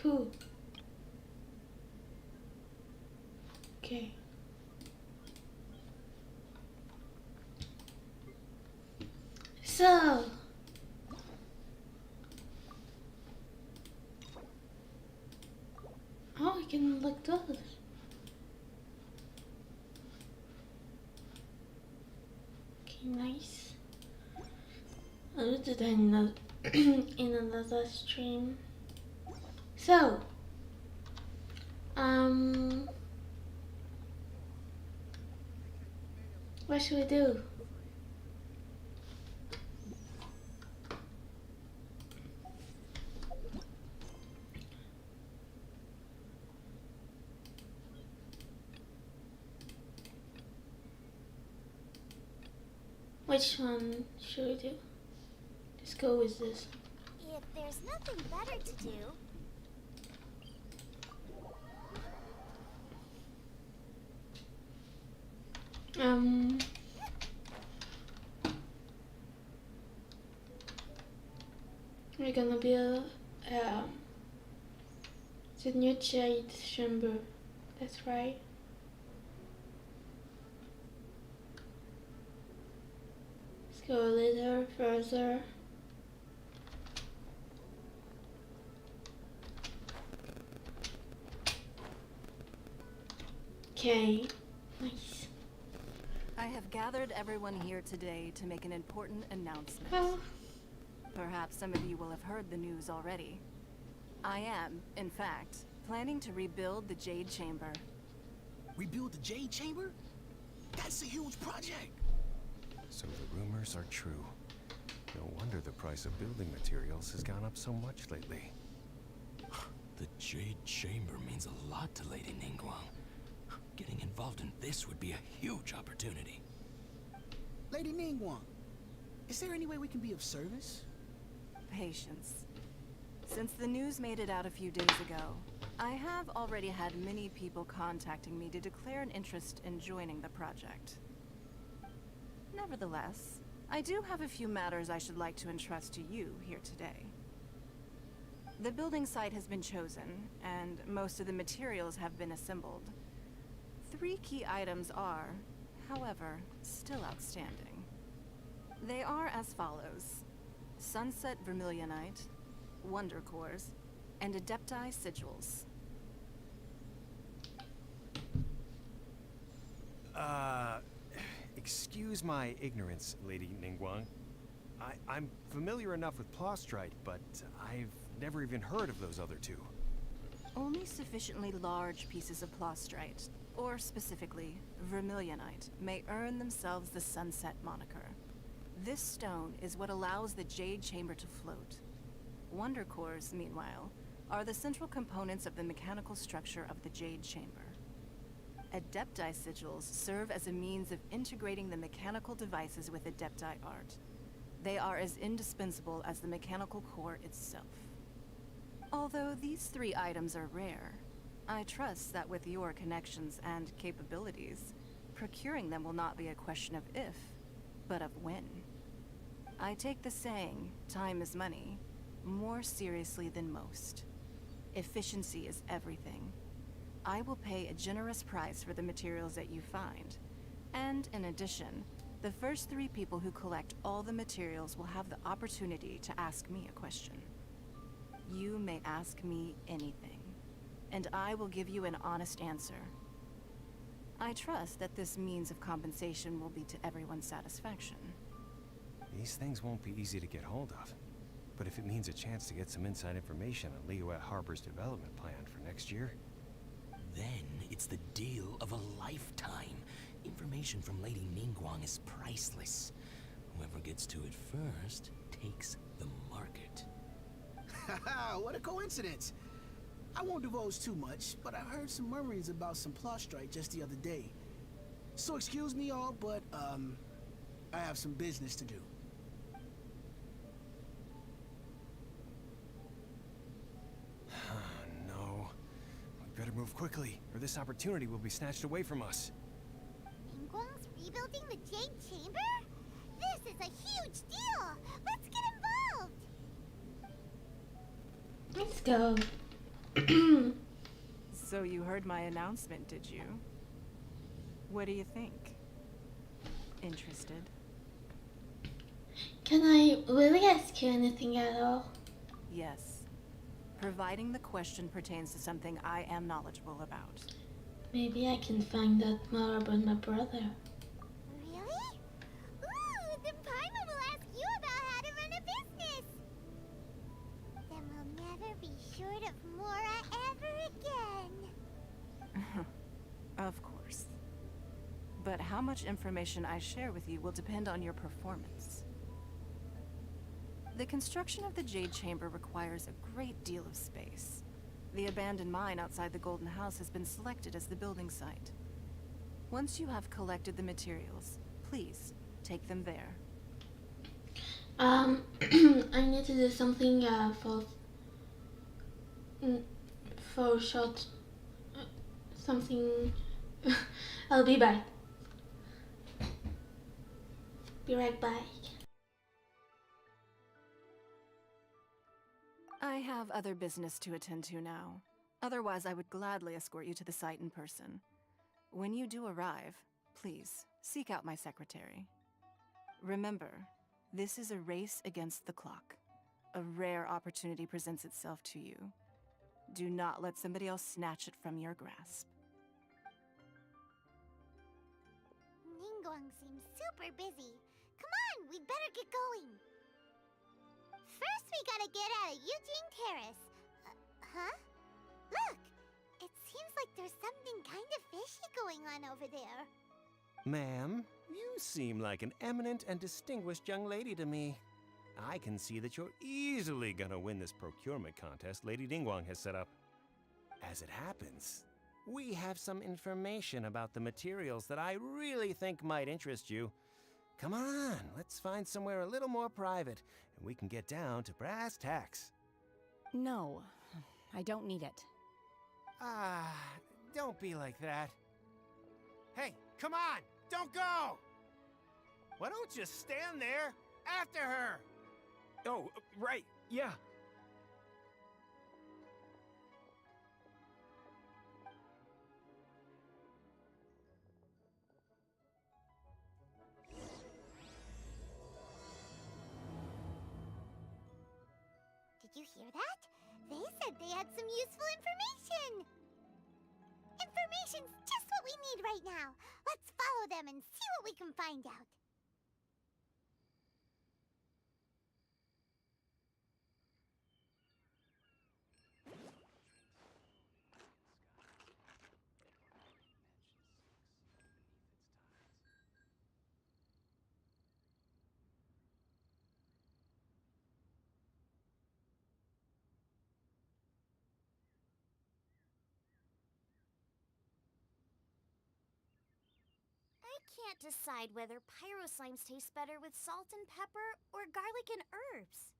Whew. Okay. So. Oh, I can look those. Okay, nice. I'll do that in another stream. So, what should we do? Which one should we do? Let's go with this. If there's nothing better to do, we're gonna build the new jade chamber. That's right. Let's go a little further. Okay, nice. I have gathered everyone here today to make an important announcement. Oh, Perhaps some of you will have heard the news already. I am, in fact, planning to rebuild the Jade Chamber. Rebuild the Jade Chamber? That's a huge project! So the rumors are true. No wonder the price of building materials has gone up so much lately. The Jade Chamber means a lot to Lady Ningguang. Getting involved in this would be a huge opportunity. Lady Ningguang, is there any way we can be of service? Patience. Since the news made it out a few days ago, I have already had many people contacting me to declare an interest in joining the project. Nevertheless, I do have a few matters I should like to entrust to you here today. The building site has been chosen, and most of the materials have been assembled. 3 key items are, however, still outstanding. They are as follows: Sunset Vermilionite, Wonder Cores, and Adepti Sigils. Excuse my ignorance, Lady Ningguang. I'm familiar enough with Plostrite, but I've never even heard of those other two. Only sufficiently large pieces of Plostrite, or specifically, Vermilionite, may earn themselves the Sunset moniker. This stone is what allows the Jade Chamber to float. Wonder Cores, meanwhile, are the central components of the mechanical structure of the Jade Chamber. Adepti Sigils serve as a means of integrating the mechanical devices with Adepti art. They are as indispensable as the mechanical core itself. Although these 3 items are rare, I trust that with your connections and capabilities, procuring them will not be a question of if, but of when. I take the saying, time is money, more seriously than most. Efficiency is everything. I will pay a generous price for the materials that you find. And in addition, the first 3 people who collect all the materials will have the opportunity to ask me a question. You may ask me anything, and I will give you an honest answer. I trust that this means of compensation will be to everyone's satisfaction. These things won't be easy to get hold of. But if it means a chance to get some inside information on Liyue Harbor's development plan for next year... Then it's the deal of a lifetime. Information from Lady Ningguang is priceless. Whoever gets to it first takes the market. Haha, what a coincidence! I won't divulge too much, but I heard some murmurings about some Plostrite just the other day. So excuse me all, but I have some business to do. No. We better move quickly, or this opportunity will be snatched away from us. Ningguang's rebuilding the Jade Chamber? This is a huge deal! Let's get involved! let's go. So you heard my announcement, did you? What do you think? Interested? Can I really ask you anything at all? Yes. Providing the question pertains to something I am knowledgeable about. Maybe I can find out more about my brother. Really? Ooh, then Paimon will ask you about how to run a business! Then we'll never be short of Mora ever again! Of course. But how much information I share with you will depend on your performance. The construction of the Jade Chamber requires a great deal of space. The abandoned mine outside the Golden House has been selected as the building site. Once you have collected the materials, please Take them there. I need to do something for short. Something. I'll be back. Be right back. I have other business to attend to now. Otherwise, I would gladly escort you to the site in person. When you do arrive, please seek out my secretary. Remember, this is a race against the clock. A rare opportunity presents itself to you. Do not let somebody else snatch it from your grasp. Ningguang seems super busy. Come on, we'd better get going. First, we gotta get out of Eugene Terrace. Huh? Look! It seems like there's something kind of fishy going on over there. Ma'am, you seem like an eminent and distinguished young lady to me. I can see that you're easily gonna win this procurement contest Lady Ningguang has set up. As it happens, we have some information about the materials that I really think might interest you. Come on, let's find somewhere a little more private, and we can get down to brass tacks. No, I don't need it. Ah, don't be like that. Hey, come on, don't go! Why don't you stand there after her? Oh, right, yeah. Did you hear that? They said they had some useful information! Information's just what we need right now. Let's follow them and see what we can find out. I can't decide whether pyro slimes taste better with salt and pepper or garlic and herbs.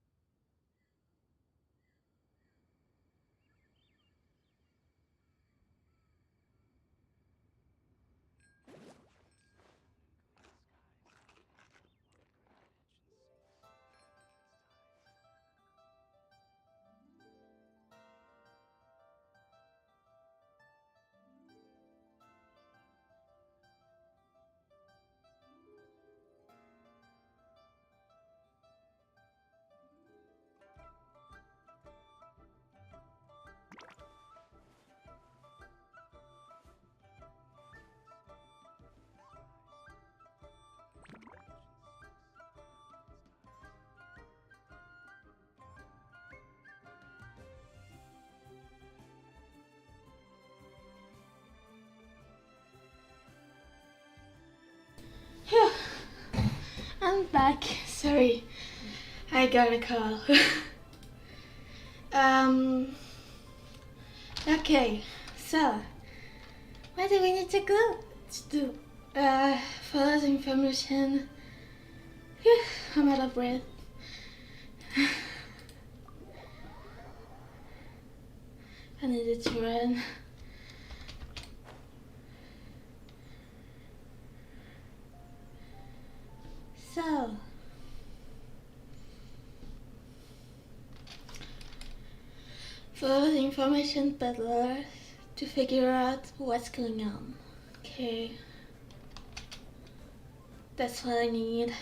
Phew. I'm back. Sorry, I got a call. Okay, so what do we need to go to do? Follow the information. Phew, I'm out of breath. I needed to run. So, follow the information peddler to figure out what's going on. Okay, that's what I need.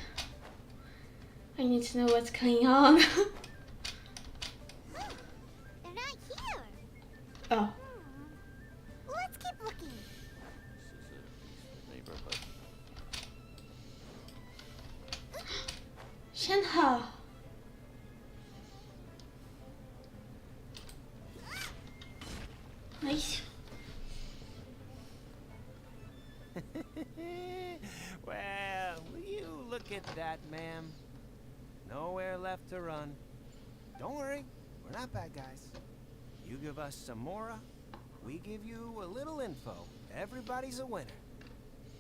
I need to know what's going on. They're not here. Oh, Let's keep looking. Neighborhood. Shenhe. Nice. Well, will you look at that, ma'am? Nowhere left to run. Don't worry, we're not bad guys. You give us some mora, we give you a little info. Everybody's a winner.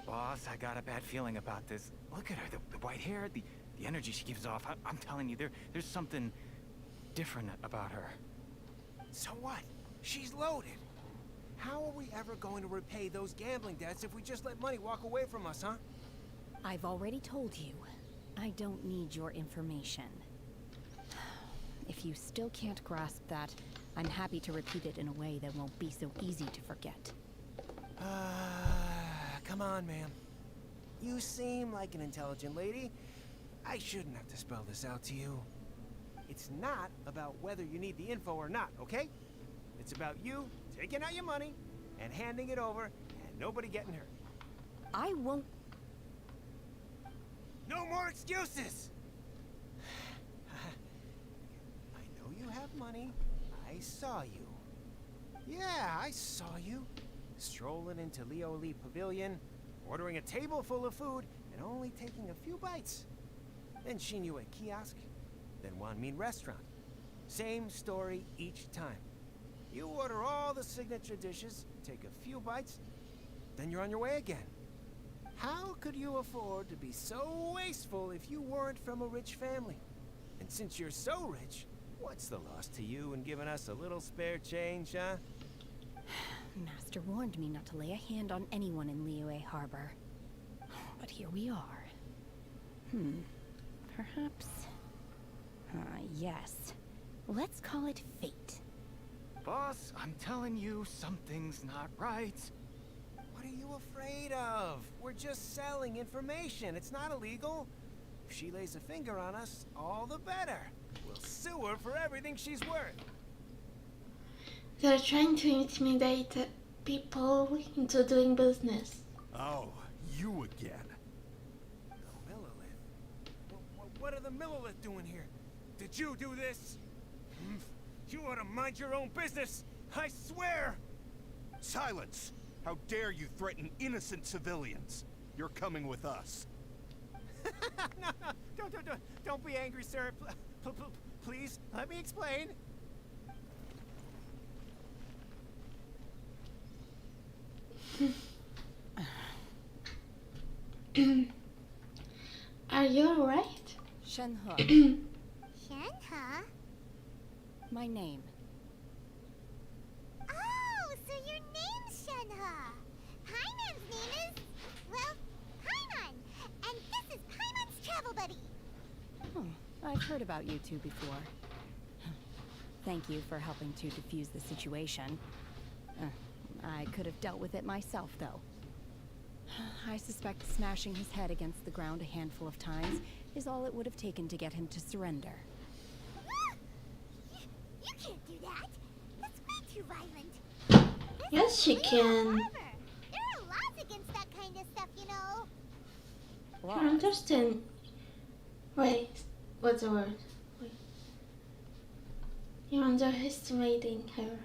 Boss, I got a bad feeling about this. Look at her, the white hair, the energy she gives off. I'm telling you, there's something different about her. So what? She's loaded. How are we ever going to repay those gambling debts if we just let money walk away from us, huh? I've already told you. I don't need your information. If you still can't grasp that, I'm happy to repeat it in a way that won't be so easy to forget. Come on, ma'am. You seem like an intelligent lady. I shouldn't have to spell this out to you. It's not about whether you need the info or not, okay? It's about you taking out your money and handing it over and nobody getting hurt. I won't... No more excuses! I know you have money. I saw you. Yeah, I saw you. Strolling into Leo Elite Pavilion, ordering a table full of food, and only taking a few bites. Then Shinyu at kiosk, then Wanmin restaurant. Same story each time. You order all the signature dishes, take a few bites, then you're on your way again. How could you afford to be so wasteful if you weren't from a rich family? And since you're so rich, what's the loss to you in giving us a little spare change, huh? Master warned me not to lay a hand on anyone in Liyue Harbor. But here we are. Perhaps... yes. Let's call it fate. Boss, I'm telling you, something's not right. What are you afraid of? We're just selling information. It's not illegal. If she lays a finger on us, all the better. We'll sue her for everything she's worth. They're trying to intimidate people into doing business. Oh, you again. The Millilith. What are the Millilith doing here? Did you do this? You ought to mind your own business. I swear. Silence! How dare you threaten innocent civilians? You're coming with us. No, don't be angry, sir. Please, let me explain. Are you alright? Shenhe. Shenhe? My name. Oh, so your name's Shenhe. Paimon's name is, well, Paimon. And this is Paimon's travel buddy. I've heard about you two before. Thank you for helping to defuse the situation. I could have dealt with it myself, though. I suspect smashing his head against the ground a handful of times is all it would have taken to get him to surrender. You can't do that. That's way too violent. Yes, she can. There are laws against that kind of stuff, you know. I don't understand. Wait, what's the word? Wait. You're underestimating her.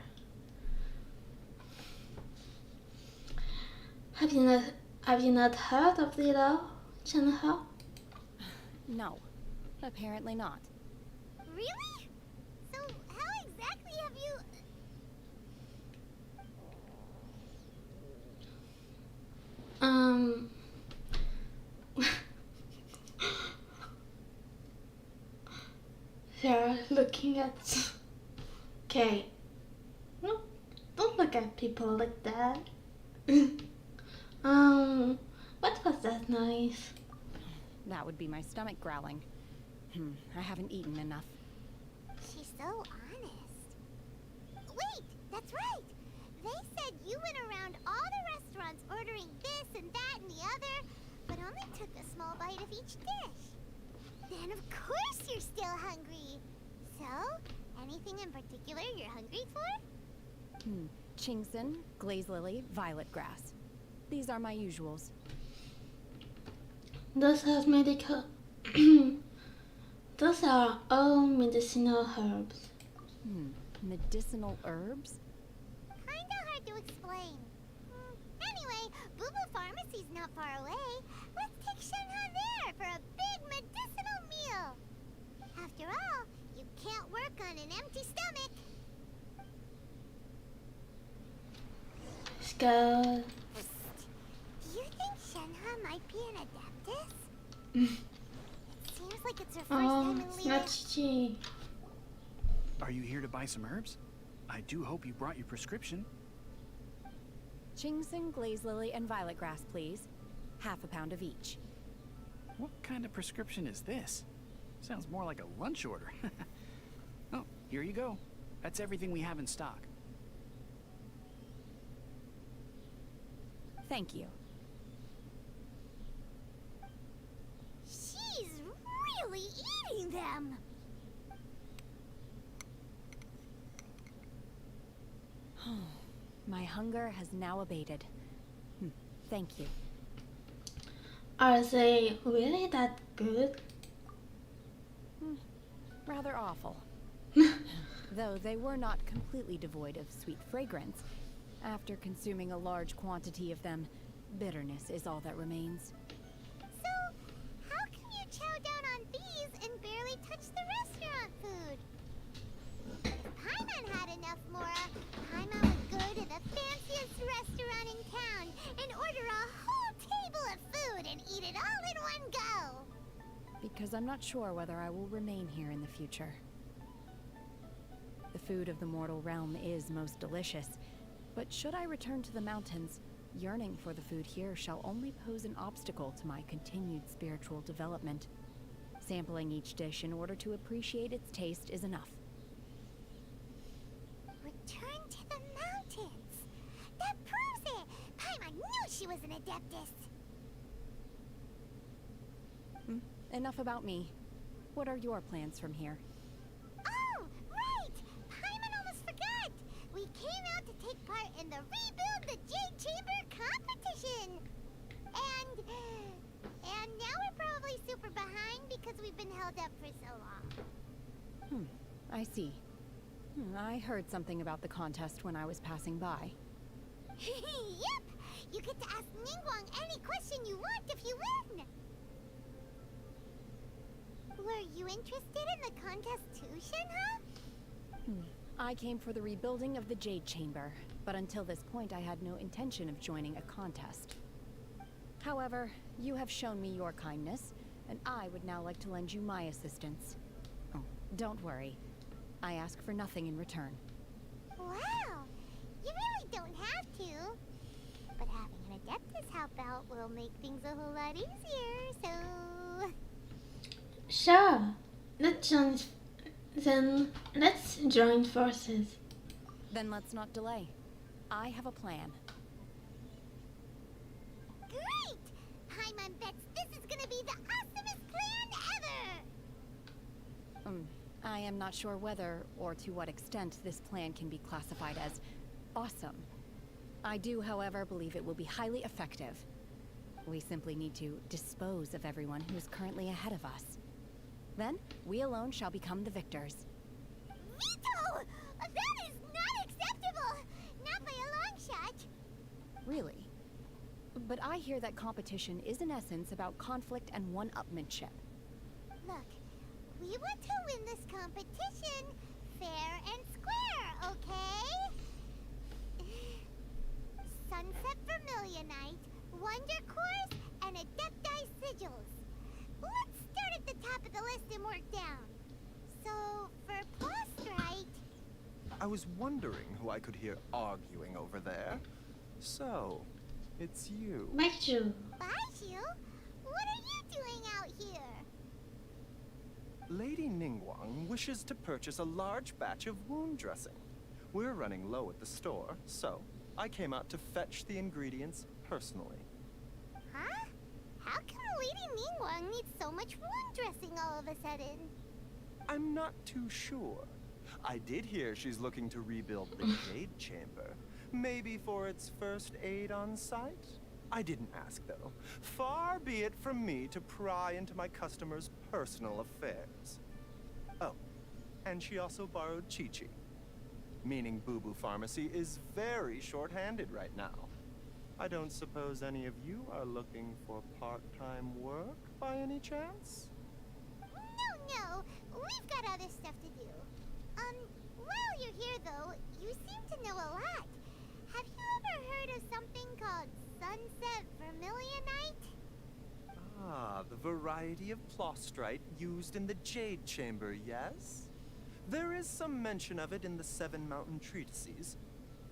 Have you not heard of the law, Shenhe? No, apparently not. Really? So how exactly have you... They're looking at... Okay. No, don't look at people like that. What was that noise? That would be my stomach growling. I haven't eaten enough. She's so honest. Wait, that's right. They said you went around all the restaurants ordering this and that and the other, but only took a small bite of each dish. Then of course you're still hungry. So, anything in particular you're hungry for? Chingson, glaze lily, violet grass. These are my usuals. Those are medical. Those are all medicinal herbs. Medicinal herbs? Kinda hard to explain. Anyway, Boo Boo Pharmacy's not far away. Let's take Shenhe there for a big medicinal meal. After all, you can't work on an empty stomach. Let's go. Do you think Shenhe Seems like it's her first time in it's not Chi. Are you here to buy some herbs? I do hope you brought your prescription. Ginseng, glaze lily, and violet grass, please. Half a pound of each. What kind of prescription is this? Sounds more like a lunch order. Oh, here you go. That's everything we have in stock. Thank you. She's really eating them. My hunger has now abated. Thank you. Are they really that good? Rather awful. Though they were not completely devoid of sweet fragrance. After consuming a large quantity of them, bitterness is all that remains. So, how can you chow down on these and barely touch the restaurant food? If Paimon had enough Mora, Paimon would go to the fanciest restaurant in town and order a whole table of food and eat it all in one go. Because I'm not sure whether I will remain here in the future. The food of the mortal realm is most delicious, but should I return to the mountains, yearning for the food here shall only pose an obstacle to my continued spiritual development. Sampling each dish in order to appreciate its taste is enough. Return to the mountains. That proves it. Paimon knew she was an adeptus. Enough about me. What are your plans from here? Oh, right! Paimon almost forgot! We came out to take part in the Rebuild the Jade Chamber competition! And now we're probably super behind because we've been held up for so long. I see. I heard something about the contest when I was passing by. Yep! You get to ask Ningguang any question you want if you win! Were you interested in the contest too, Shinha? I came for the rebuilding of the Jade Chamber, but until this point I had no intention of joining a contest. However, you have shown me your kindness, and I would now like to lend you my assistance. Oh, don't worry. I ask for nothing in return. Wow! You really don't have to. But having an Adeptus help out will make things a whole lot easier, so... Sure. Let's join forces. Then let's not delay. I have a plan. Great! Paimon bets this is gonna be the awesomest plan ever! I am not sure whether or to what extent this plan can be classified as awesome. I do, however, believe it will be highly effective. We simply need to dispose of everyone who is currently ahead of us. Then, we alone shall become the victors. Veto! That is not acceptable! Not by a long shot! Really? But I hear that competition is in essence about conflict and one-upmanship. Look, we want to win this competition fair and square, okay? Sunset Vermilionite, Wonder Cores, and Adepti Sigils. Let's start at the top of the list and work down. So, for Plastrite... I was wondering who I could hear arguing over there. So, it's you. Baiju. Baiju? What are you doing out here? Lady Ningguang wishes to purchase a large batch of wound dressing. We're running low at the store, so I came out to fetch the ingredients personally. Huh? How come Lady Ningguang needs so much wound dressing all of a sudden? I'm not too sure. I did hear she's looking to rebuild the Jade Chamber. Maybe for its first aid on site? I didn't ask, though. Far be it from me to pry into my customers' personal affairs. Oh, and she also borrowed Chi-Chi. Meaning Boo Boo Pharmacy is very short-handed right now. I don't suppose any of you are looking for part-time work by any chance? No. We've got other stuff to do. While you're here, though, you seem to know a lot. Have you ever heard of something called Sunset Vermilionite? Ah, the variety of plostrite used in the Jade Chamber, yes? There is some mention of it in the Seven Mountain Treatises.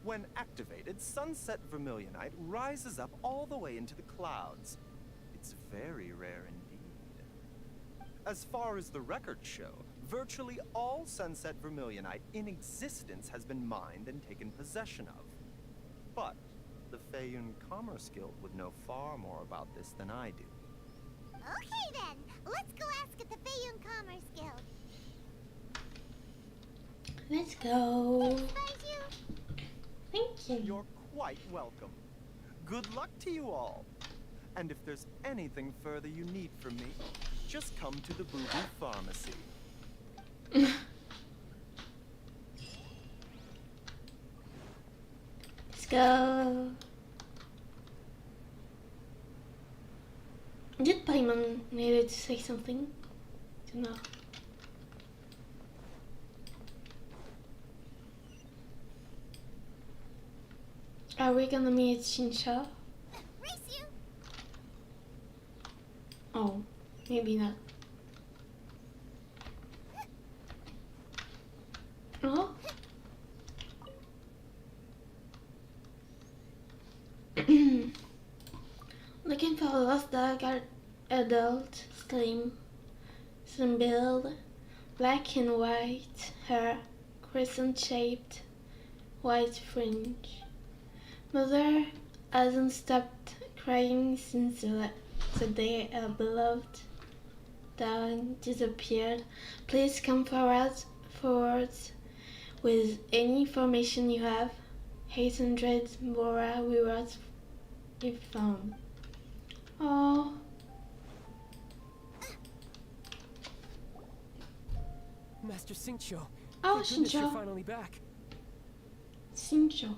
When activated, Sunset Vermilionite rises up all the way into the clouds. It's very rare indeed. As far as the records show, virtually all Sunset Vermilionite in existence has been mined and taken possession of. But the Feiyun Commerce Guild would know far more about this than I do. Okay then, let's go ask at the Feiyun Commerce Guild. Let's go. Thank you. You're quite welcome. Good luck to you all. And if there's anything further you need from me, just come to the Boo Boo Pharmacy. Let's go. Did Paimon needed to say something? I don't know. Are we gonna meet Shinsha? Oh, maybe not. Oh. Looking for a lost dog, adult, slim build, black and white hair, crescent-shaped white fringe. Mother hasn't stopped crying since the day a beloved dog disappeared. Please come forward with any information you have. 800 Bora rewards if found. Oh. Master Xingqiu. Oh, Thank goodness you're Xingqiu. finally back. Xingqiu.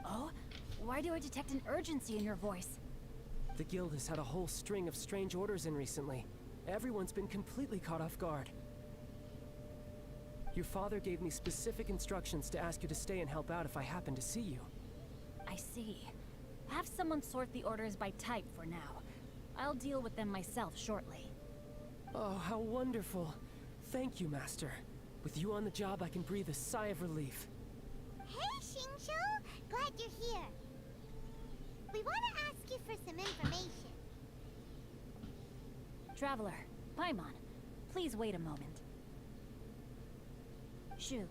Oh? Why do I detect an urgency in your voice? The guild has had a whole string of strange orders in recently. Everyone's been completely caught off guard. Your father gave me specific instructions to ask you to stay and help out if I happen to see you. I see. Have someone sort the orders by type for now. I'll deal with them myself shortly. Oh, how wonderful. Thank you, Master. With you on the job, I can breathe a sigh of relief. Hey, Xingqiu! Glad you're here. We want to ask you for some information. Traveler, Paimon, please wait a moment. Shu,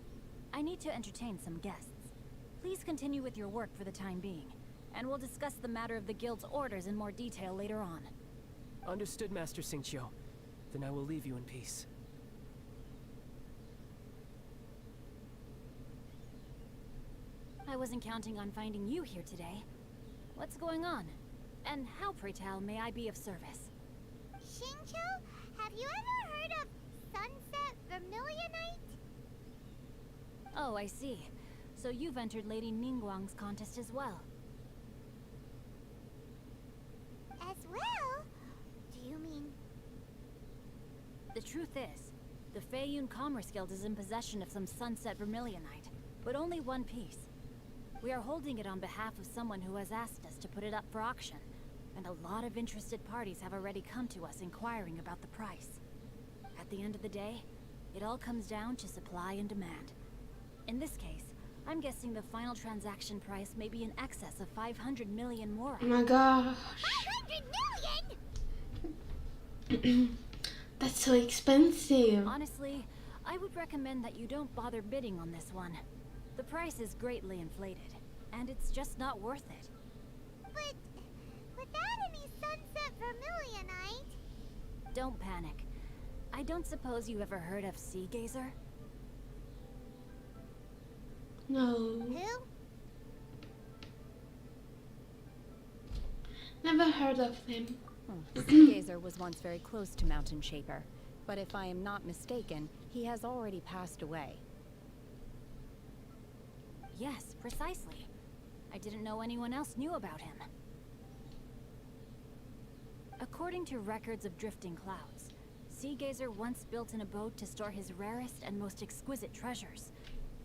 I need to entertain some guests. Please continue with your work for the time being, and we'll discuss the matter of the guild's orders in more detail later on. Understood, Master Xingqiu. Then I will leave you in peace. I wasn't counting on finding you here today. What's going on? And how, pray tell, may I be of service? Xingqiu, have you ever heard of Sunset Vermilionite? Oh, I see. So you've entered Lady Ningguang's contest as well. As well? Do you mean... The truth is, the Feiyun Commerce Guild is in possession of some Sunset Vermilionite, but only one piece. We are holding it on behalf of someone who has asked us to put it up for auction, and a lot of interested parties have already come to us inquiring about the price. At the end of the day, it all comes down to supply and demand. In this case, I'm guessing the final transaction price may be in excess of 500 million more. Oh my gosh. 500 million?! That's so expensive. Honestly, I would recommend that you don't bother bidding on this one. The price is greatly inflated, and it's just not worth it. But without any Sunset Vermilionite... Don't panic. I don't suppose you ever heard of Sea Gazer? No. Who? Never heard of him. Sea Gazer was once very close to Mountain Shaper, but if I am not mistaken, he has already passed away. Yes, precisely. I didn't know anyone else knew about him. According to records of drifting clouds, Sea Gazer once built an abode to store his rarest and most exquisite treasures,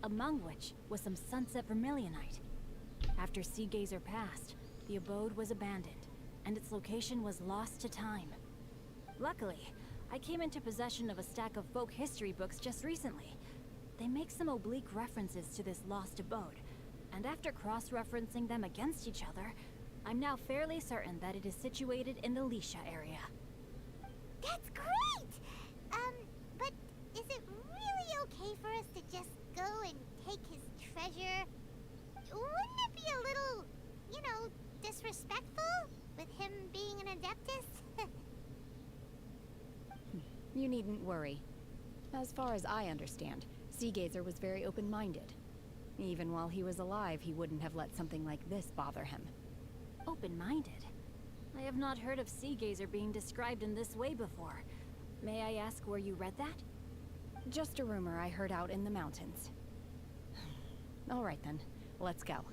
among which was some Sunset Vermilionite. After Sea Gazer passed, the abode was abandoned, and its location was lost to time. Luckily, I came into possession of a stack of folk history books just recently. They make some oblique references to this lost abode, and after cross-referencing them against each other, I'm now fairly certain that it is situated in the Lisha area. That's great! But is it really okay for us to just go and take his treasure? Wouldn't it be a little, you know, disrespectful with him being an Adeptus? You needn't worry. As far as I understand, Seagazer was very open-minded. Even while he was alive, he wouldn't have let something like this bother him. Open-minded? I have not heard of Seagazer being described in this way before. May I ask where you read that? Just a rumor I heard out in the mountains. All right then, let's go.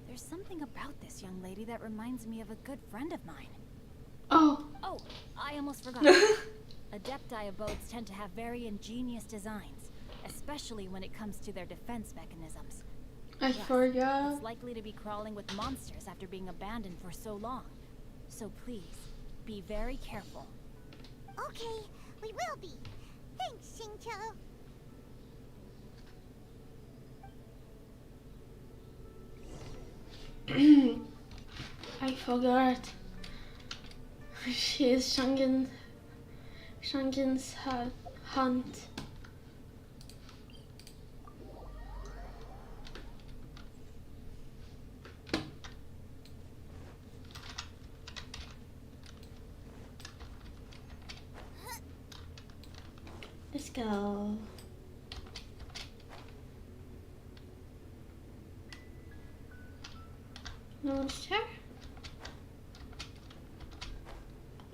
There's something about this young lady that reminds me of a good friend of mine. Oh, I almost forgot. Adepti abodes tend to have very ingenious designs, especially when it comes to their defense mechanisms. I forgot. It's likely to be crawling with monsters after being abandoned for so long. So please, be very careful. Okay, we will be. Thanks, Xingqiu. I forgot. She is Shungin's hunt. Let's go. No one's here?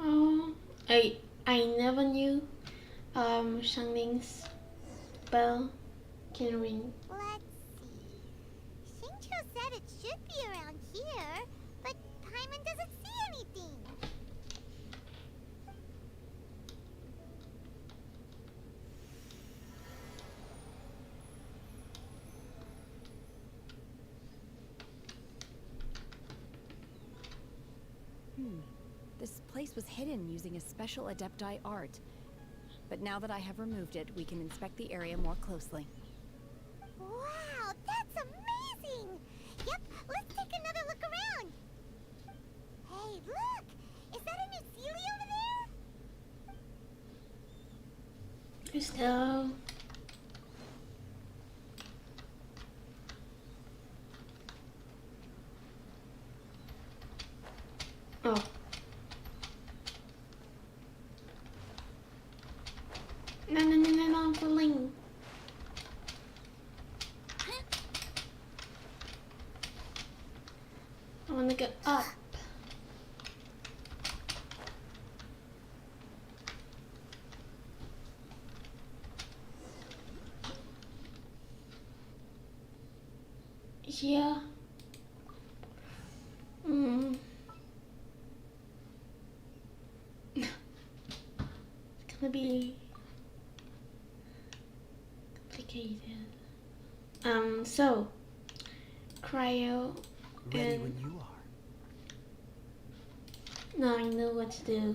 Oh, I never knew Shangming's bell can ring. Let's see. Xingqiu said it should be around here, but Paimon doesn't see anything. This place was hidden using a special Adepti art. But now that I have removed it, we can inspect the area more closely. Wow, that's amazing! Yep, let's take another look around. Hey, look! Is that a new Sealy over there? Let's go. Oh. No, I'm falling. I want to go up. Yeah. It's gonna be complicated. So cryo. Ready and when you are. now I know what to do.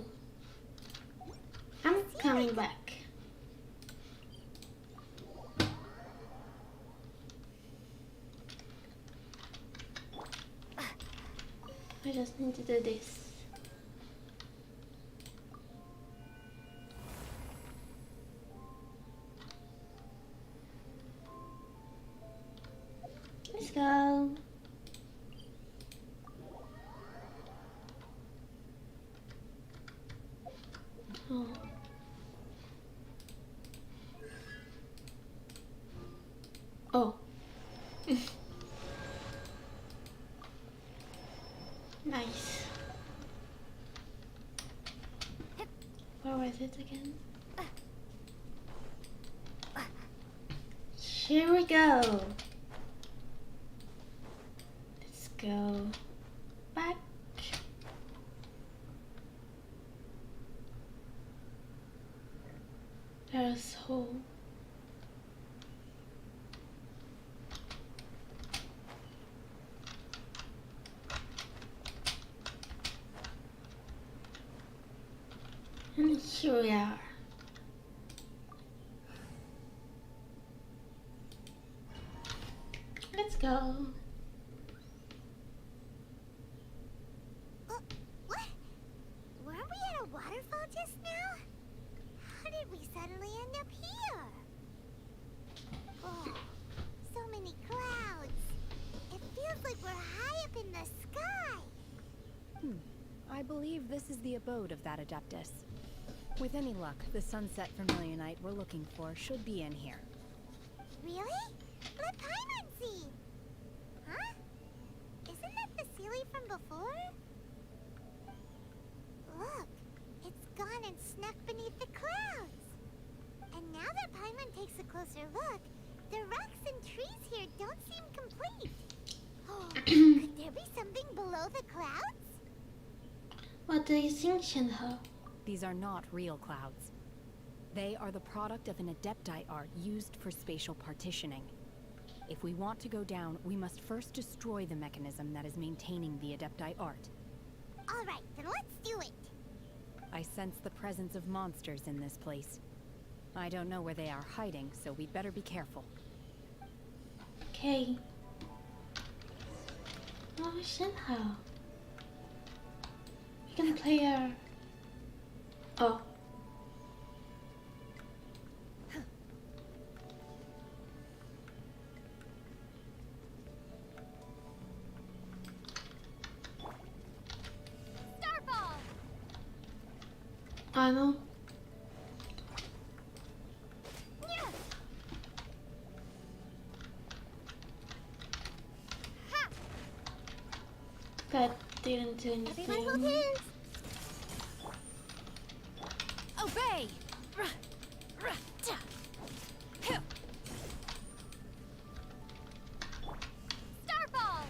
I'm coming back. I just need to do this. Let's go. Oh. Oh. Nice. Where was it again? Here we go. Let's go back. There's hole. Here we are. Let's go. What? Weren't we at a waterfall just now? How did we suddenly end up here? Oh, so many clouds. It feels like we're high up in the sky. I believe this is the abode of that Adeptus. With any luck, the sunset vermilionite we're looking for should be in here. Really? Let Paimon see. Huh? Isn't that the Sealy from before? Look, it's gone and snuck beneath the clouds. And now that Paimon takes a closer look, the rocks and trees here don't seem complete. Oh, could there be something below the clouds? What do you think, Shinho? These are not real clouds. They are the product of an Adepti art used for spatial partitioning. If we want to go down, we must first destroy the mechanism that is maintaining the Adepti art. All right, then let's do it. I sense the presence of monsters in this place. I don't know where they are hiding, so we'd better be careful. Okay. Oh, Shinho. We can play her. Oh. Starball! I know. Yeah. Ha! That didn't do Everyone hold anything. hands. Obey! Starball!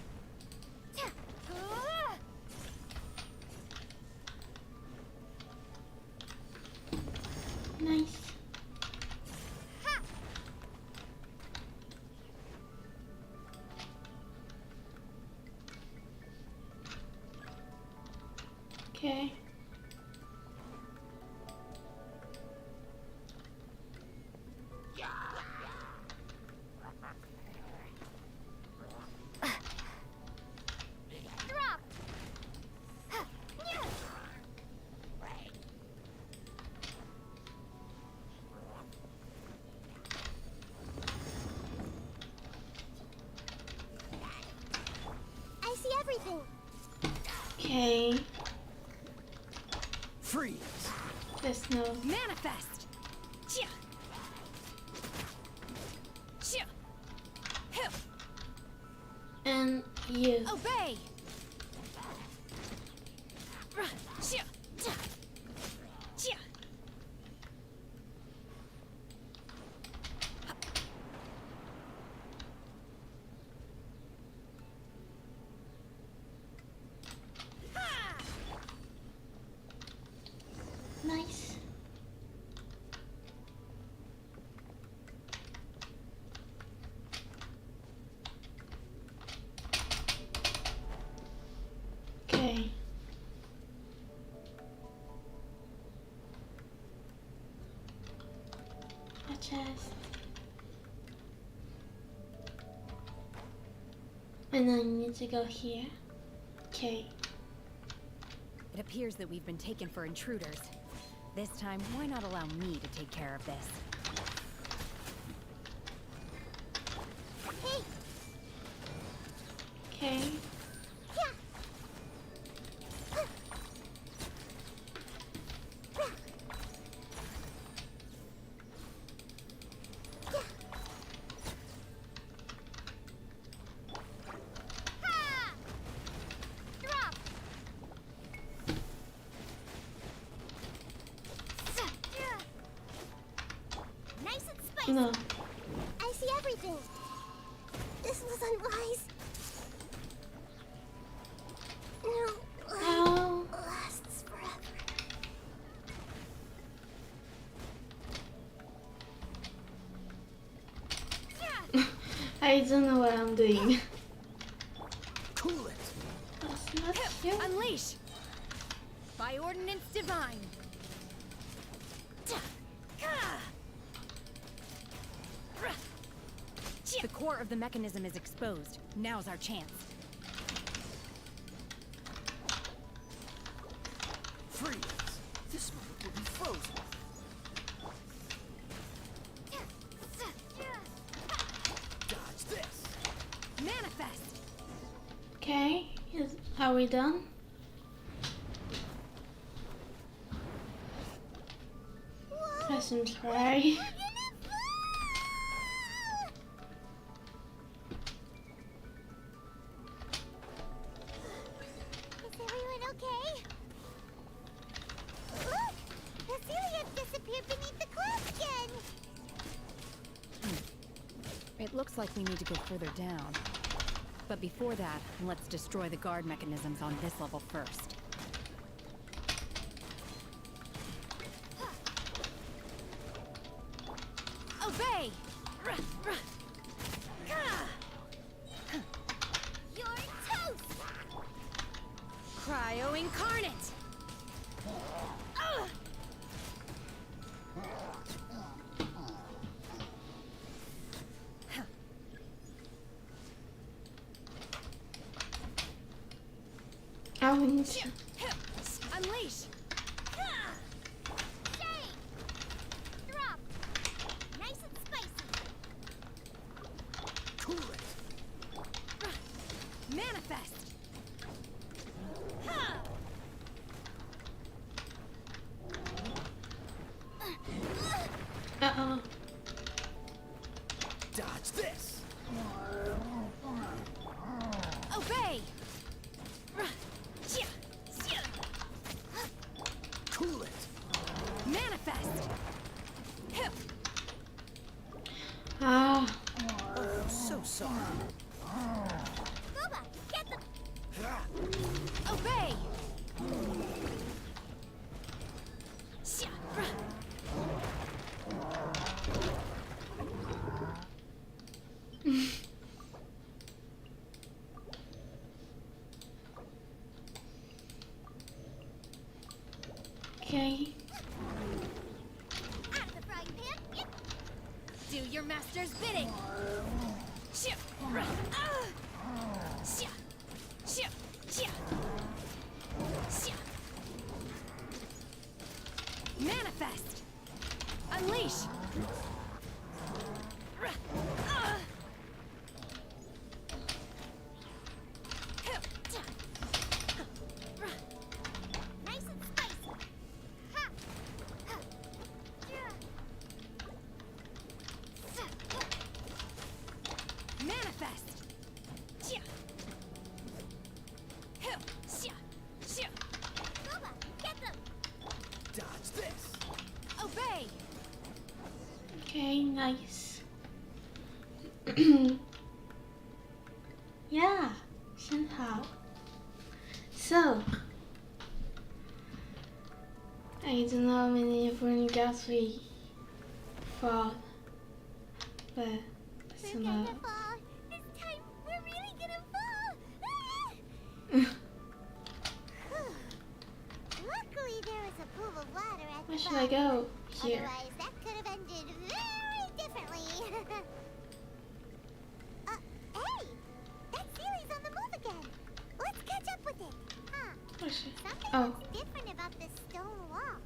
Nice. Ha! Okay. Drop! Ha! Yeah! I see everything. Okay. Freeze! There's no. Manifest! Chia! Chia! Hill! And you. Obey! Chia! Chia! Nice. Okay. A chest. And then I need to go here. Okay. It appears that we've been taken for intruders. This time, why not allow me to take care of this? Hey! Okay. Yeah! Ha! Drop! Nice and spicy. No. I see everything. This was unwise. No Ow. lasts forever. I don't know what I'm doing. Cool it. That's not you. Unleash! By ordinance divine! The core of the mechanism is exposed. Now's our chance. Freeze! This moment will be frozen. Dodge this! Manifest! Okay, are we done? Press and try. Is everyone okay? Look! The Celiac disappeared beneath the clouds again! It looks like we need to go further down. But before that, let's destroy the guard mechanisms on this level first. Obey! You're toast! Cryo Incarnate! Ouch. Unleash! Shake! Drop! Nice and spicy! Cool it! Manifest! Uh-oh. Dodge this! Obey! Cool it! Manifest! Ah. Oh, so sorry. Boba, get them! Obey! Okay. Out of the frying pan! Yep. Do your master's bidding! Manifest! Unleash! Nice and spicy! Ha! Ha! Manifest! Boba, get them! Dodge this! Obey! Okay, nice. Yeah, 很好. So, I don't know how many different gods we fought, but We're somehow. gonna fall! This time, we're really gonna fall! Luckily, there was a pool of water at Where the should I bottom. go? Here. Otherwise, that could have ended very differently. Hey! That Sealy's on the move again! Let's catch up with it! Huh? Where should Something Oh, looks different about this stone wall.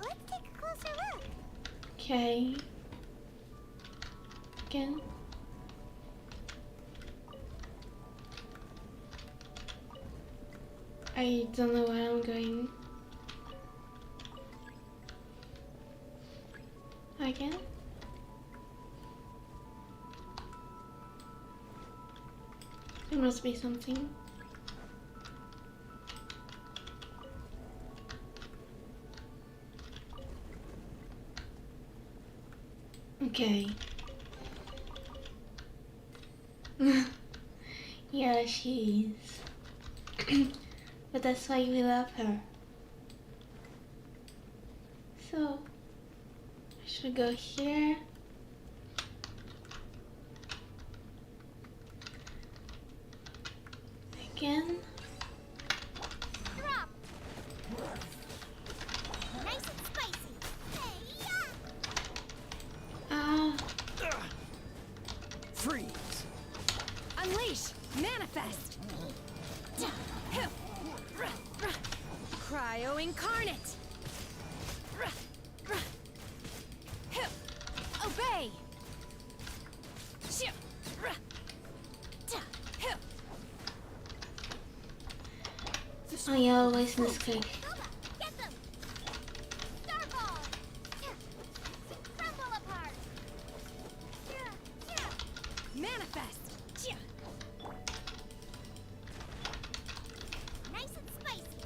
Let's take a closer look. okay. Again. I don't know where I'm going. Again? There must be something. Okay. Yeah, she is. But that's why we love her. So, I should go here. Again. Drop! Nice and spicy! Hey! Go incarnate! Obey! I always mistake. Get them! Starball! Crumble apart! Manifest! Nice and spicy!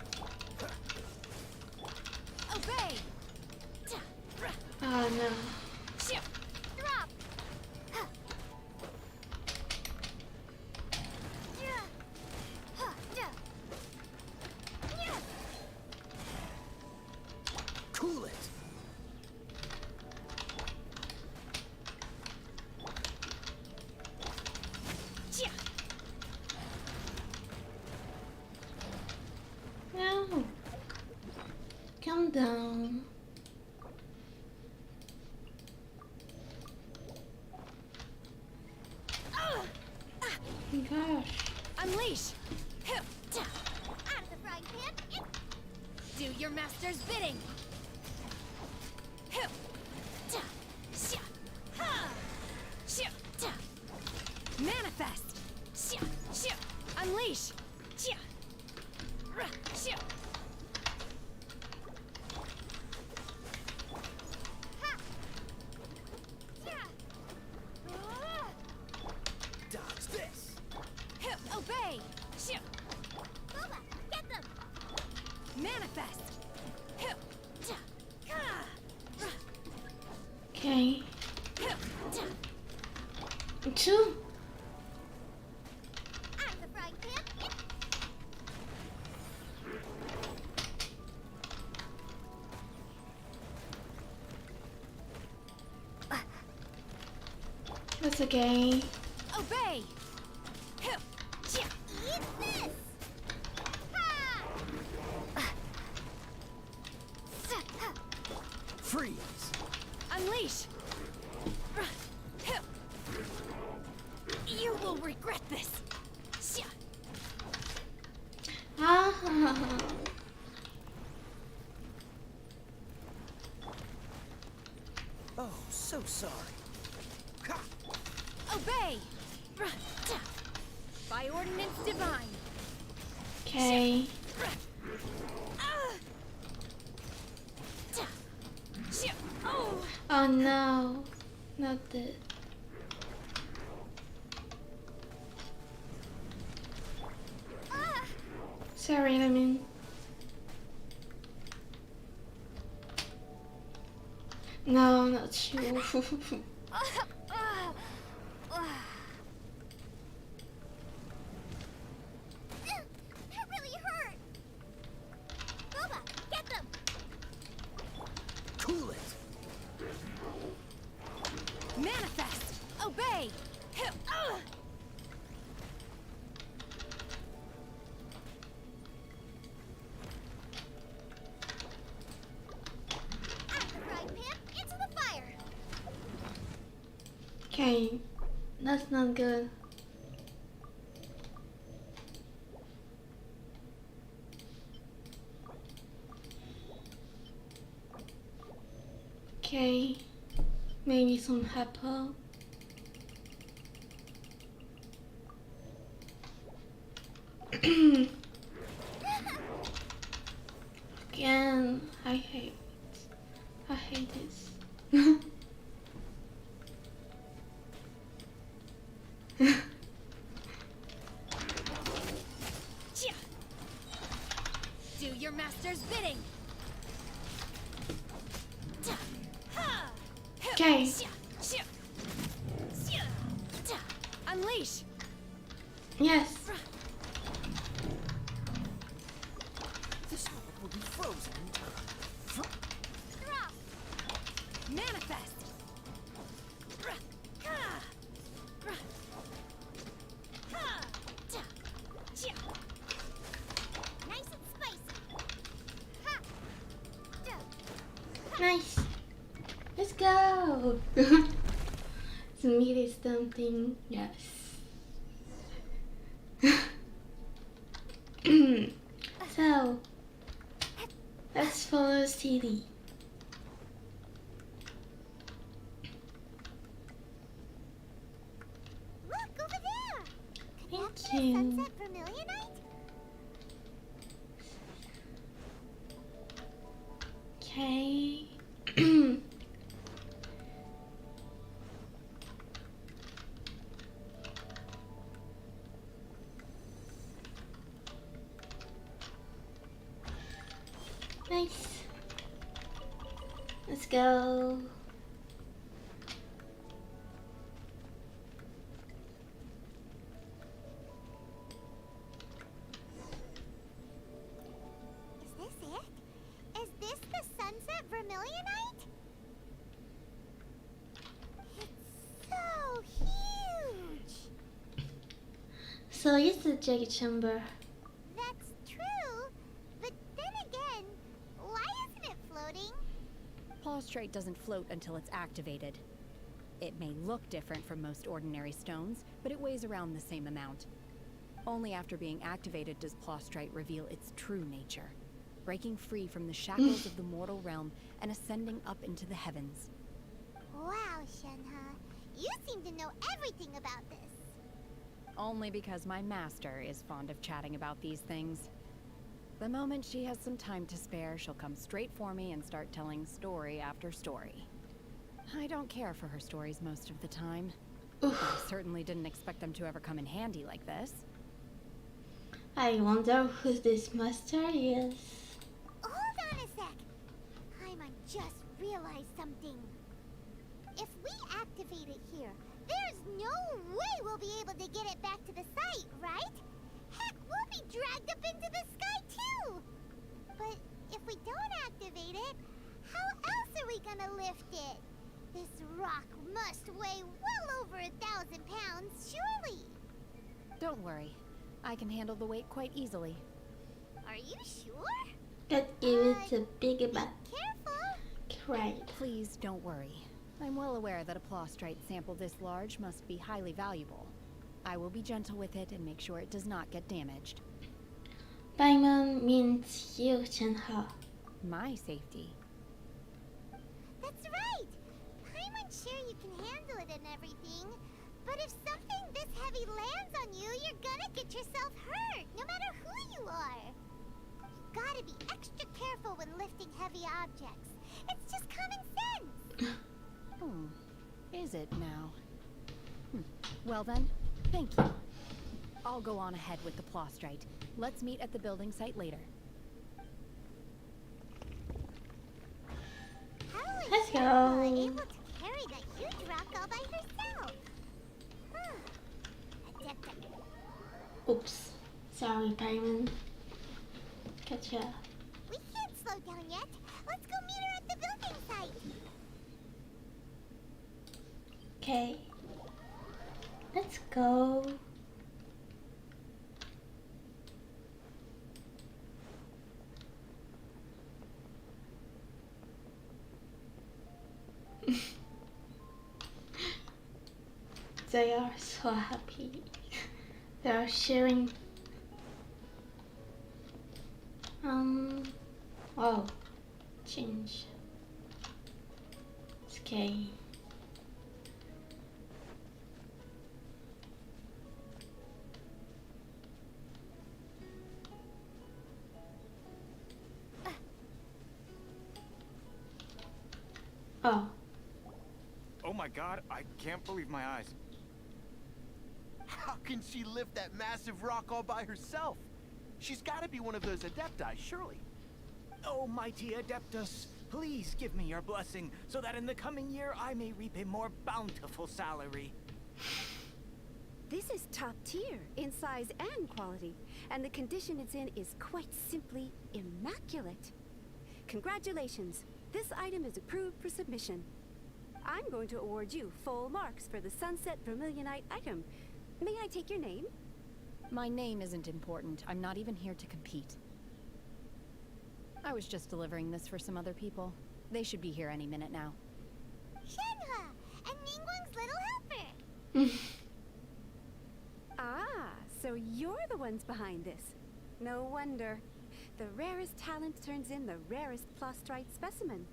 Obey! Oh no. Drop! Cool it. No. Calm down. Oh my gosh. Unleash! Out of the frying pan! Do your master's bidding! Manifest! Unleash! Dodge this. Obey! Boba, get them! Manifest! Okay. Two. Out of the frying pan! That's okay. Obey! Eat this! Freeze. Unleash! You will regret this! Ah. Oh, so sorry. Obey! By ordinance divine! Okay. Oh no. Not this. Sorry, I mean. No, not you. That really hurt! Boba, get them! Cool it. Manifest! Obey! Out of the frying pan, into the fire! Okay. That's not good. Okay. Maybe some apple. Again, I hate this. Do your master's bidding! Okay. Unleash! Yes. This one will be frozen. Drop! Manifest! Nice and spicy! Nice. Let's go. The meat is something. Yes. So city. Look over there! Thank After a you. sunset vermilionite? Okay. Nice. Let's go. Is this it? Is this the sunset vermilionite? It's so huge! So it's the Jade Chamber. That's true, but then again, why isn't it floating? Plaustrite doesn't float until it's activated. It may look different from most ordinary stones, but it weighs around the same amount. Only after being activated does Plaustrite reveal its true nature, breaking free from the shackles of the mortal realm and ascending up into the heavens. Wow, Shenhe, you seem to know everything about this. Only because my master is fond of chatting about these things. The moment she has some time to spare, she'll come straight for me and start telling story after story. I don't care for her stories most of the time. I certainly didn't expect them to ever come in handy like this. I wonder who this master is. Hold on a sec. Paimon just realized something. If we activate it here, there's no way we'll be able to get it back to the site, right? Heck, we'll be dragged up into the sky too! But if we don't activate it, how else are we gonna lift it? This rock must weigh well over 1,000 pounds, surely! Don't worry. I can handle the weight quite easily. Are you sure? But give it a big butt. Careful! Right. Please don't worry. I'm well aware that a Plaustrite sample this large must be highly valuable. I will be gentle with it and make sure it does not get damaged. Paimon means you, Shenhe. My safety. That's right! Paimon's sure you can handle it and everything, but if something this heavy lands on you, you're gonna get yourself hurt, no matter who you are. You gotta be extra careful when lifting heavy objects. It's just common sense. Is it now? Well then, thank you. I'll go on ahead with the Plaustrite. Let's meet at the building site later. How is Let's Shenhe go. able to carry that huge rock all by herself? Adepta. Oops. Sorry, Paimon. Gotcha. We can't slow down yet. Let's go meet her at the building site. Okay. Let's go. They are so happy. They are sharing. Oh, change. Okay. Oh. Oh my god, I can't believe my eyes. How can she lift that massive rock all by herself? She's got to be one of those Adepti, surely. Oh, mighty Adeptus, please give me your blessing so that in the coming year I may reap a more bountiful salary. This is top tier in size and quality, and the condition it's in is quite simply immaculate. Congratulations, this item is approved for submission. I'm going to award you full marks for the Sunset Vermilionite item. May I take your name? My name isn't important. I'm not even here to compete. I was just delivering this for some other people. They should be here any minute now. Shenhe and Ningguang's little helper. Ah, so you're the ones behind this. No wonder. the rarest talent turns in the rarest Plostrite specimen.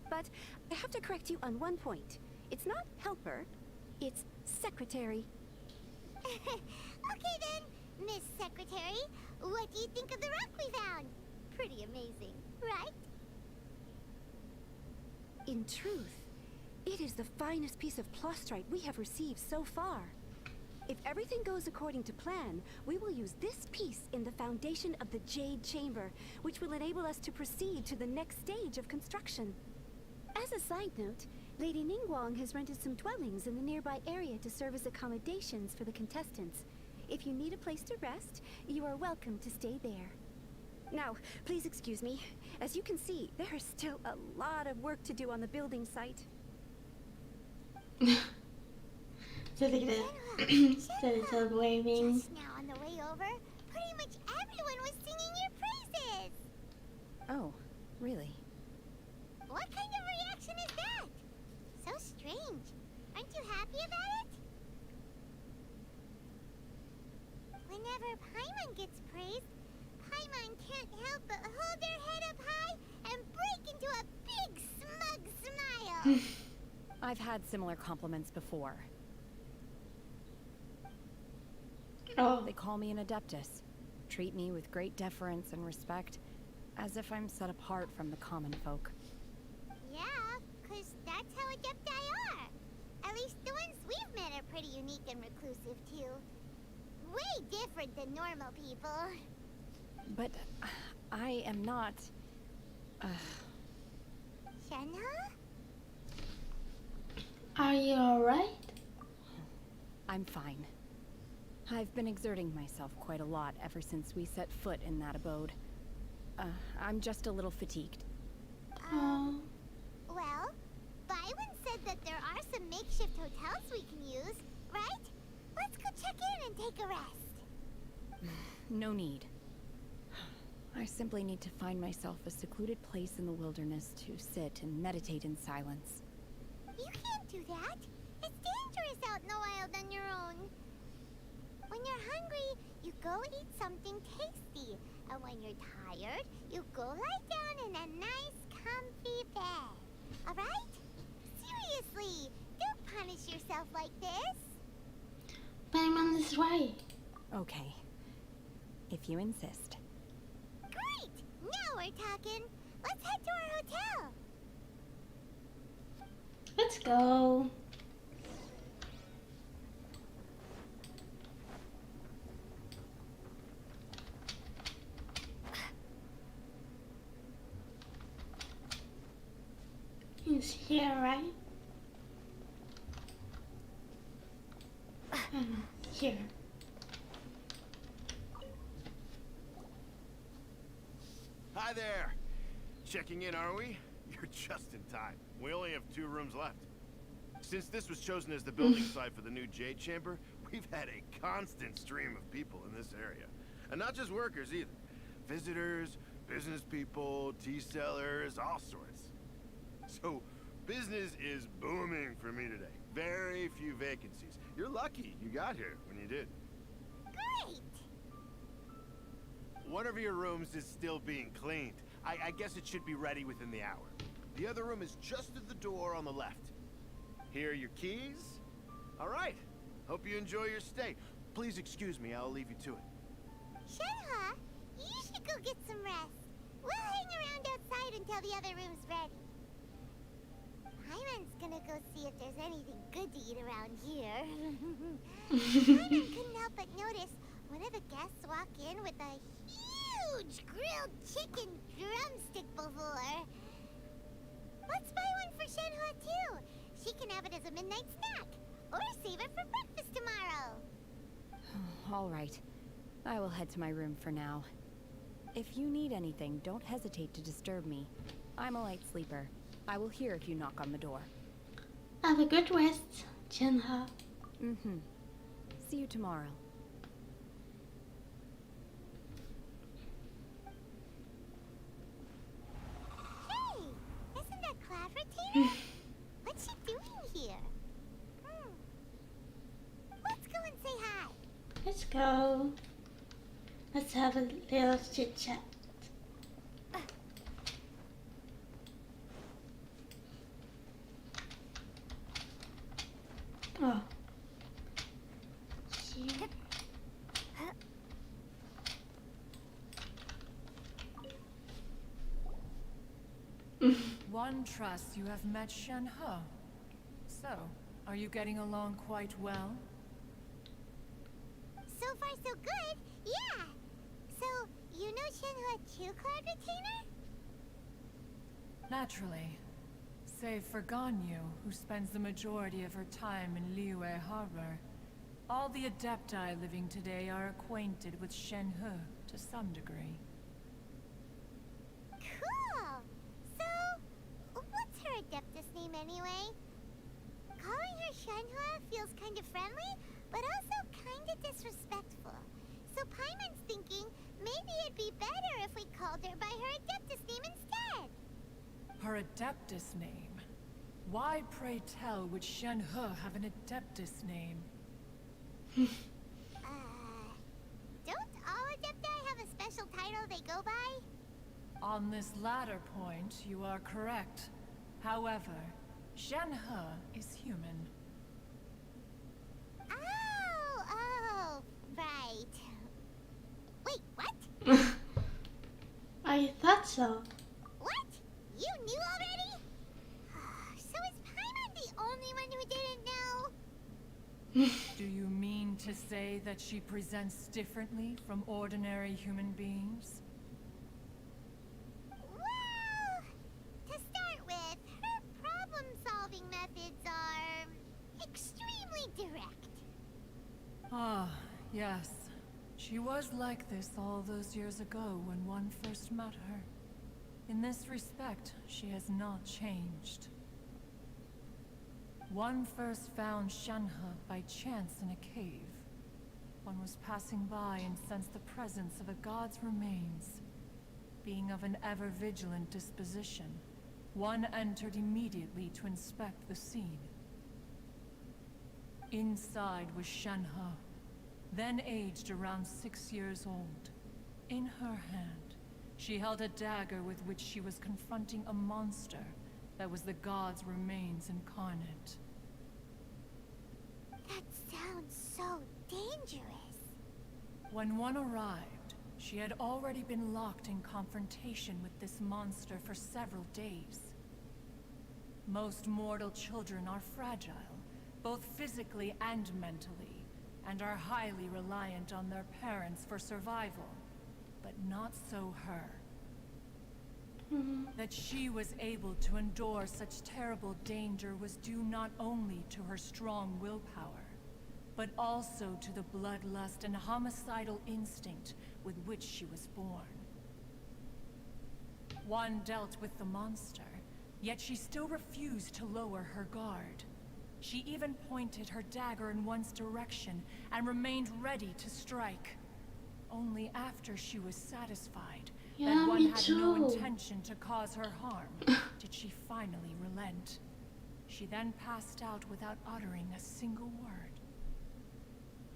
But I have to correct you on one point. It's not helper, it's secretary. Okay then, Miss Secretary, what do you think of the rock we found? Pretty amazing, right? In truth, it is the finest piece of Plostrite we have received so far. If everything goes according to plan, we will use this piece in the foundation of the Jade Chamber, which will enable us to proceed to the next stage of construction. As a side note, Lady Ningguang has rented some dwellings in the nearby area to serve as accommodations for the contestants. If you need a place to rest, you are welcome to stay there. Now, please excuse me. As you can see, there is still a lot of work to do on the building site. So look at it. So waving. Just now on the way over, pretty much everyone was singing your praises. Oh, really? What kind of reaction is that? So strange. Aren't you happy about it? Whenever Paimon gets praised, Paimon can't help but hold their head up high and break into a big smug smile. I've had similar compliments before. Oh. They call me an adeptus, treat me with great deference and respect, as if I'm set apart from the common folk. Yeah, 'cause that's how adepti are. At least the ones we've met are pretty unique and reclusive too. Way different than normal people. But I am not... Shenhe? Are you alright? I'm fine. I've been exerting myself quite a lot ever since we set foot in that abode. I'm just a little fatigued. Well, Byron said that there are some makeshift hotels we can use, right? Let's go check in and take a rest. No need. I simply need to find myself a secluded place in the wilderness to sit and meditate in silence. You can't do that. It's dangerous out in the wild on your own. When you're hungry, you go eat something tasty. And when you're tired, you go lie down in a nice, comfy bed. Alright? Seriously, don't punish yourself like this. Paimon is right. Okay. If you insist. Great! Now we're talking. Let's head to our hotel. Let's go. It's here, right? Here. Hi there. Checking in, are we? You're just in time. We only have 2 rooms left. Since this was chosen as the building site for the new Jade Chamber, we've had a constant stream of people in this area. And not just workers either. Visitors, business people, tea sellers, all sorts. So, business is booming for me today. Very few vacancies. You're lucky you got here when you did. Great! One of your rooms is still being cleaned. I guess it should be ready within the hour. The other room is just at the door on the left. Here are your keys. All right. Hope you enjoy your stay. Please excuse me, I'll leave you to it. Shenhe, you should go get some rest. We'll hang around outside until the other room's ready. Paimon's gonna go see if there's anything good to eat around here. Paimon couldn't help but notice one of the guests walk in with a huge grilled chicken drumstick before. Let's buy one for Shenhe too. She can have it as a midnight snack, or save it for breakfast tomorrow. All right. I will head to my room for now. If you need anything, don't hesitate to disturb me. I'm a light sleeper. I will hear if you knock on the door. Have a good rest, Shenhe. Mm-hmm. See you tomorrow. Hey, isn't that Claveratina? What's she doing here? Let's go and say hi. Let's go. Let's have a little chit chat. One trusts you have met Shen-He. So, are you getting along quite well? So far, so good. Yeah. So, you know Shenhua too, Cloud Retainer? Naturally. Save for Ganyu, who spends the majority of her time in Liyue Harbor. All the Adepti living today are acquainted with Shen-He to some degree. Cool. So, what's her Adeptus name anyway? Calling her Shenhua feels kind of friendly, but also kind of disrespectful. So Paimon's thinking maybe it'd be better if we called her by her Adeptus name instead. Her Adeptus name? Why, pray tell, would Shen-He have an Adeptus name? Don't all Adepti have a special title they go by? On this latter point, you are correct. However, Shen-He is human. Oh, right. Wait, what? I thought so. What? You knew already? So is Paimon the only one who didn't know? Do you mean to say that she presents differently from ordinary human beings? Well, to start with, her problem-solving methods are extremely direct. Ah, yes. She was like this all those years ago when one first met her. In this respect, she has not changed. One first found Shen-He by chance in a cave. One was passing by and sensed the presence of a god's remains. Being of an ever-vigilant disposition, one entered immediately to inspect the scene. Inside was Shen-He, then aged around 6 years old. In her hand, she held a dagger with which she was confronting a monster that was the god's remains incarnate. That sounds so dangerous. When one arrived, she had already been locked in confrontation with this monster for several days. Most mortal children are fragile, both physically and mentally, and are highly reliant on their parents for survival. But not so her. That she was able to endure such terrible danger was due not only to her strong willpower, but also to the bloodlust and homicidal instinct with which she was born. One dealt with the monster, yet she still refused to lower her guard. She even pointed her dagger in one's direction and remained ready to strike. Only after she was satisfied that one had no intention to cause her harm, did she finally relent. She then passed out without uttering a single word.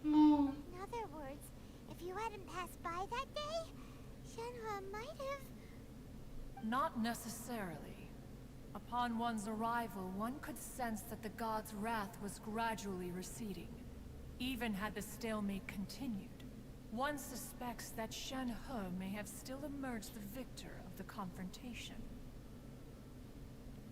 No. In other words, if you hadn't passed by that day, Shenhua might have... Not necessarily. Upon one's arrival, one could sense that the god's wrath was gradually receding. Even had the stalemate continued, one suspects that Shen-He may have still emerged the victor of the confrontation.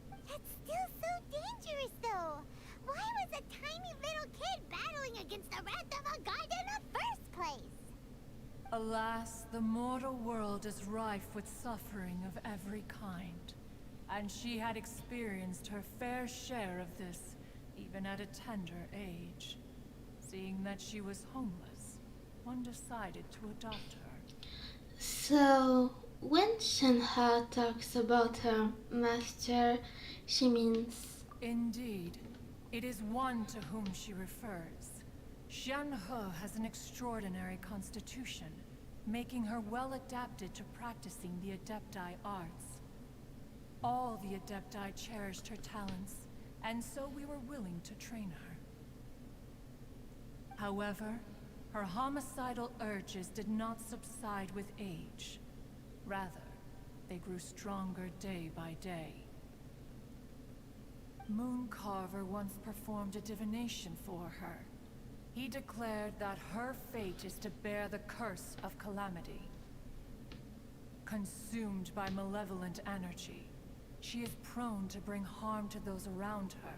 That's still so dangerous, though. Why was a tiny little kid battling against the wrath of a god in the first place? Alas, the mortal world is rife with suffering of every kind. And she had experienced her fair share of this, even at a tender age. Seeing that she was homeless, one decided to adopt her. So, when Shenhua talks about her master, she means... Indeed. It is one to whom she refers. Shen-He has an extraordinary constitution, making her well adapted to practicing the Adepti arts. All the Adepti cherished her talents, and so we were willing to train her. However, her homicidal urges did not subside with age. Rather, they grew stronger day by day. Mooncarver once performed a divination for her. He declared that her fate is to bear the curse of calamity. Consumed by malevolent energy, she is prone to bring harm to those around her.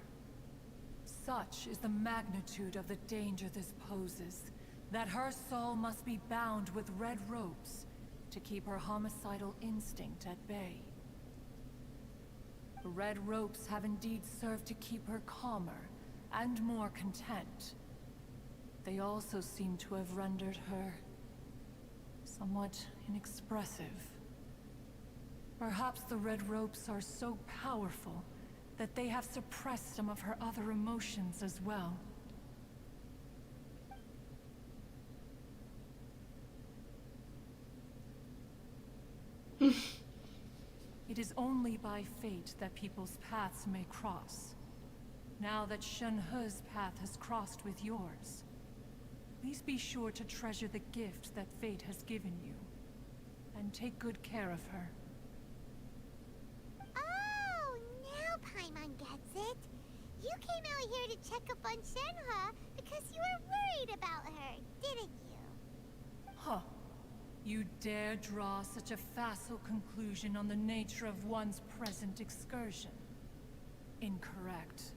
Such is the magnitude of the danger this poses, that her soul must be bound with red ropes to keep her homicidal instinct at bay. The red ropes have indeed served to keep her calmer and more content. They also seem to have rendered her somewhat inexpressive. Perhaps the red ropes are so powerful that they have suppressed some of her other emotions as well. It is only by fate that people's paths may cross. Now that Shenhe's path has crossed with yours, please be sure to treasure the gift that fate has given you, and take good care of her. Oh, now Paimon gets it. You came out here to check up on Shenhe because you were worried about her, didn't you? Huh. You dare draw such a facile conclusion on the nature of one's present excursion? Incorrect.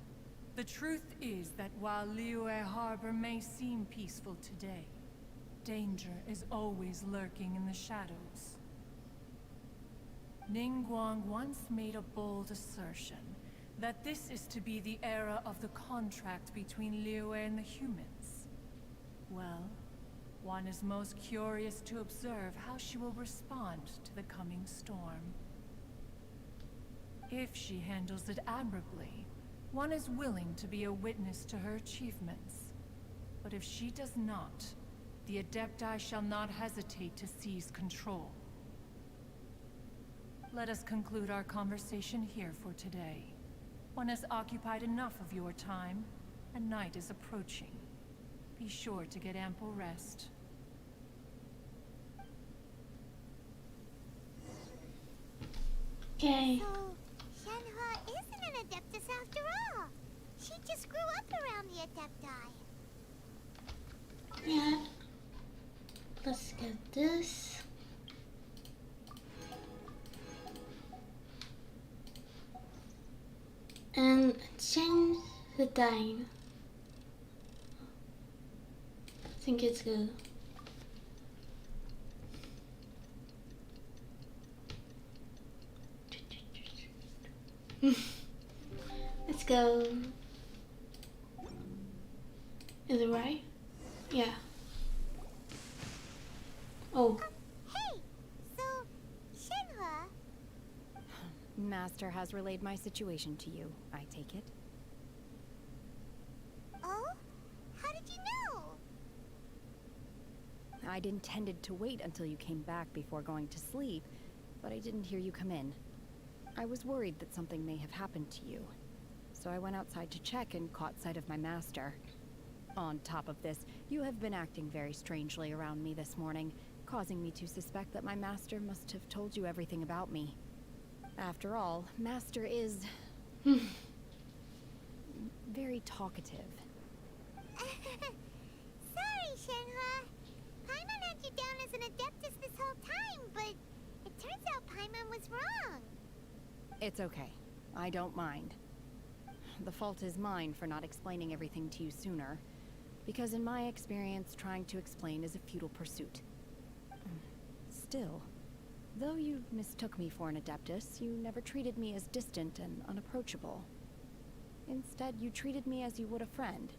The truth is that while Liyue Harbor may seem peaceful today, danger is always lurking in the shadows. Ningguang once made a bold assertion that this is to be the era of the contract between Liyue and the humans. Well, one is most curious to observe how she will respond to the coming storm. If she handles it admirably, one is willing to be a witness to her achievements. But if she does not, the Adepti shall not hesitate to seize control. Let us conclude our conversation here for today. One has occupied enough of your time, and night is approaching. Be sure to get ample rest. Okay. So, Shenhe isn't an Adeptus after all. She just grew up around the Adepti. Yeah. Let's get this. And change the time. I think it's good. Let's go. Is it right? Yeah. Oh. Hey! So, Shenhe... Master has relayed my situation to you, I take it. Oh? How did you know? I'd intended to wait until you came back before going to sleep, but I didn't hear you come in. I was worried that something may have happened to you, so I went outside to check and caught sight of my master. On top of this, you have been acting very strangely around me this morning, causing me to suspect that my master must have told you everything about me. After all, Master is... very talkative. Sorry, Shenhe. Paimon had you down as an Adeptus this whole time, but it turns out Paimon was wrong. It's okay. I don't mind. The fault is mine for not explaining everything to you sooner, because in my experience, trying to explain is a futile pursuit. Still, though you mistook me for an Adeptus, you never treated me as distant and unapproachable. Instead, you treated me as you would a friend.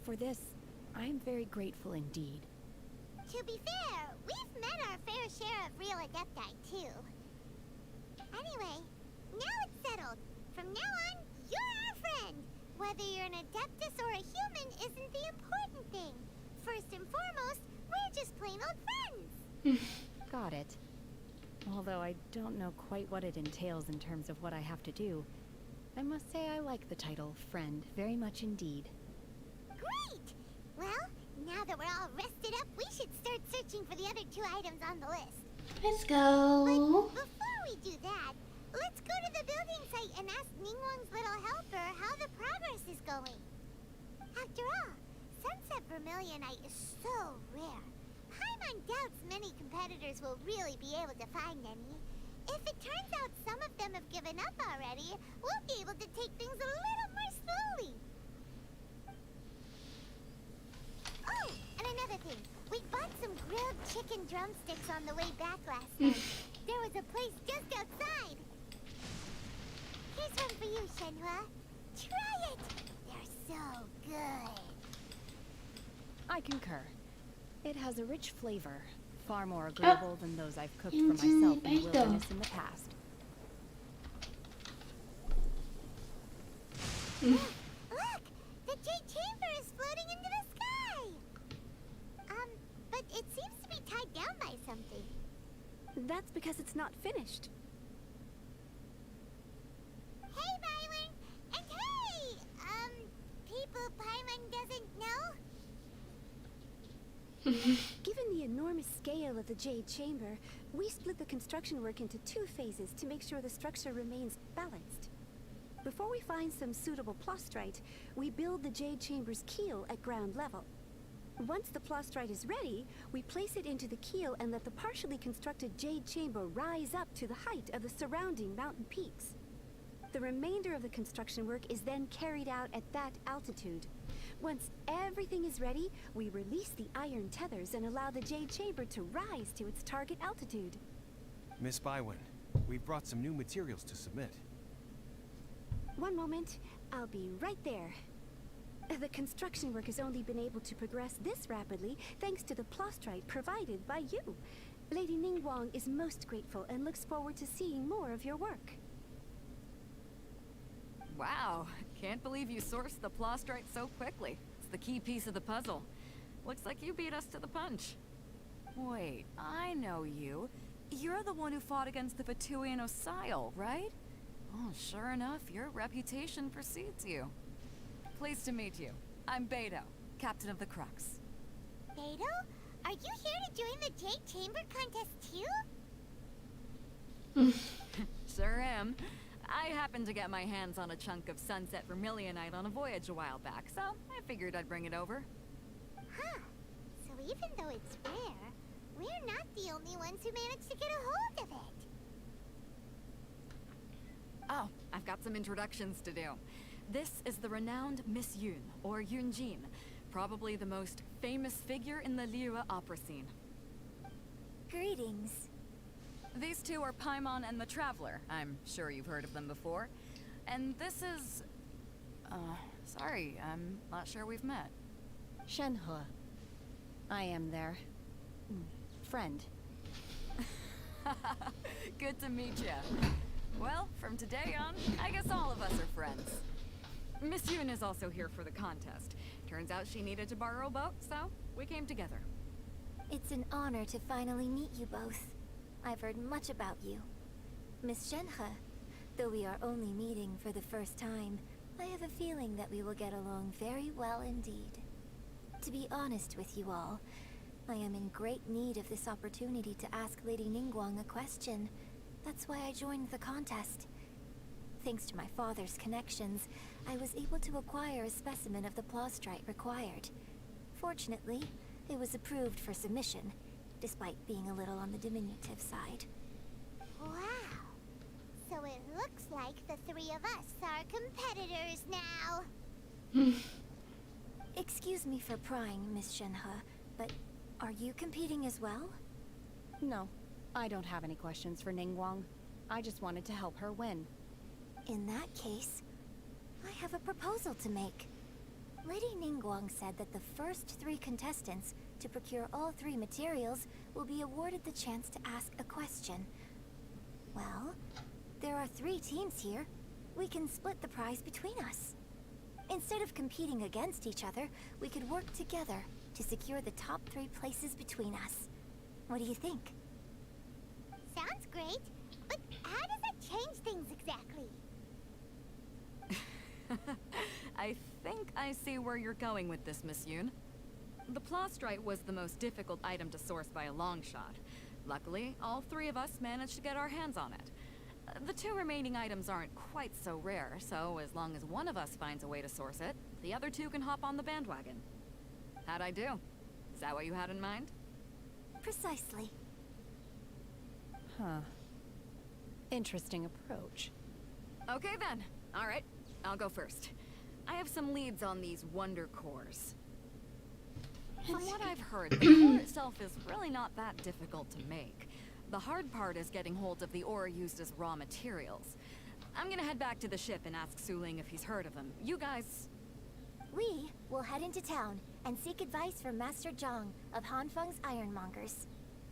For this, I am very grateful indeed. To be fair, we've met our fair share of real Adepti, too. Anyway, now it's settled. From now on, you're our friend. Whether you're an Adeptus or a human isn't the important thing. First and foremost, we're just plain old friends. Got it. Although I don't know quite what it entails in terms of what I have to do, I must say I like the title Friend very much indeed. Great! Well, now that we're all rested up, we should start searching for the other 2 items on the list. Let's go. But before we do that, let's go to the building site and ask Ningguang's little helper how the progress is going. After all, Sunset Vermilionite is so rare. Paimon doubts many competitors will really be able to find any. If it turns out some of them have given up already, we'll be able to take things a little more slowly. Oh, and another thing. We bought some grilled chicken drumsticks on the way back last night. There was a place just outside. Here's one for you, Shenhua. Try it! They're so good. I concur. It has a rich flavor, far more agreeable than those I've cooked for myself in the wilderness in the past. Look! The Jade Chamber is floating into the sky! But it seems to be tied down by something. That's because it's not finished. Hey, Byron! And hey! People Paimon doesn't know? Given the enormous scale of the Jade Chamber, we split the construction work into 2 phases to make sure the structure remains balanced. Before we find some suitable plastrite, we build the Jade Chamber's keel at ground level. Once the plastrite is ready, we place it into the keel and let the partially constructed Jade Chamber rise up to the height of the surrounding mountain peaks. The remainder of the construction work is then carried out at that altitude. Once everything is ready, we release the iron tethers and allow the Jade Chamber to rise to its target altitude. Miss Bywin, we've brought some new materials to submit. One moment, I'll be right there. The construction work has only been able to progress this rapidly thanks to the plastrite provided by you. Lady Ningguang is most grateful and looks forward to seeing more of your work. Wow, can't believe you sourced the plastrite so quickly. It's the key piece of the puzzle. Looks like you beat us to the punch. Wait, I know you. You're the one who fought against the Fatuian Osile, right? Oh, sure enough, your reputation precedes you. Pleased to meet you. I'm Beidou, captain of the Crux. Beidou? Are you here to join the Jade Chamber contest too? Sure am. I happened to get my hands on a chunk of sunset vermilionite on a voyage a while back, so I figured I'd bring it over. Huh. So even though it's rare, we're not the only ones who managed to get a hold of it. Oh, I've got some introductions to do. This is the renowned Miss Yun, or Yunjin, probably the most famous figure in the Liyue opera scene. Greetings. These two are Paimon and the Traveler. I'm sure you've heard of them before. And this is... sorry, I'm not sure we've met. Shenhua. I am their... friend. Good to meet you. Well, from today on, I guess all of us are friends. Miss Yun is also here for the contest. Turns out she needed to borrow a boat, so we came together. It's an honor to finally meet you both. I've heard much about you. Miss Shenhe, though we are only meeting for the first time, I have a feeling that we will get along very well indeed. To be honest with you all, I am in great need of this opportunity to ask Lady Ningguang a question. That's why I joined the contest. Thanks to my father's connections, I was able to acquire a specimen of the plastrite required. Fortunately, it was approved for submission, despite being a little on the diminutive side. Wow. So it looks like the 3 of us are competitors now. Excuse me for prying, Miss Shenhe, but are you competing as well? No, I don't have any questions for Ningguang. I just wanted to help her win. In that case, I have a proposal to make. Lady Ningguang said that the first 3 contestants to procure all 3 materials will be awarded the chance to ask a question. Well, there are 3 teams here. We can split the prize between us. Instead of competing against each other, we could work together to secure the top 3 places between us. What do you think? Sounds great, but how does that change things exactly? I think I see where you're going with this, Miss Yun. The plastrite was the most difficult item to source by a long shot. Luckily, all 3 of us managed to get our hands on it. The 2 remaining items aren't quite so rare, so as long as one of us finds a way to source it, the other 2 can hop on the bandwagon. How'd I do? Is that what you had in mind? Precisely. Huh. Interesting approach. Okay then. Alright, I'll go first. I have some leads on these wonder cores. From what I've heard, the core itself is really not that difficult to make. The hard part is getting hold of the ore used as raw materials. I'm gonna head back to the ship and ask Suling if he's heard of them. You guys... We will head into town and seek advice from Master Zhang of Hanfeng's Ironmongers.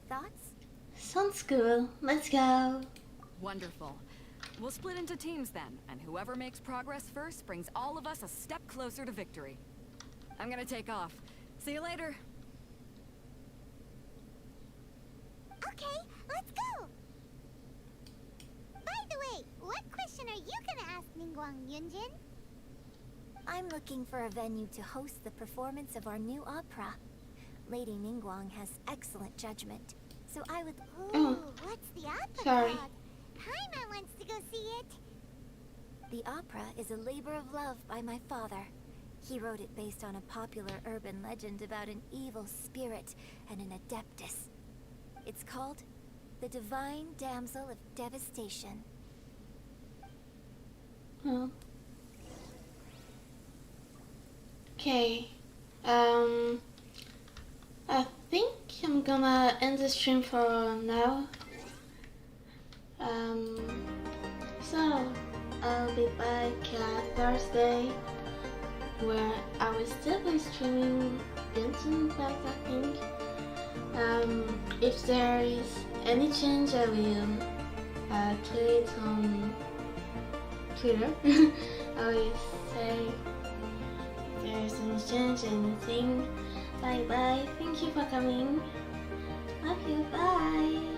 Thoughts? Sounds cool. Let's go. Wonderful. We'll split into teams then, and whoever makes progress first brings all of us a step closer to victory. I'm gonna take off. See you later. Okay, let's go! By the way, what question are you gonna ask Ningguang, Yunjin? I'm looking for a venue to host the performance of our new opera. Lady Ningguang has excellent judgment, so I would... Ooh, what's the opera called? Paimon wants to go see it! The opera is a labor of love by my father. He wrote it based on a popular urban legend about an evil spirit and an adeptus. It's called The Divine Damsel of Devastation. Oh. Okay. I think I'm gonna end the stream for now. So I'll be back Thursday, where I will still be streaming Genshin Impact, I think. If there is any change, I will tweet on Twitter. I will say if there is any change, anything. Bye bye. Thank you for coming. Love you. Bye.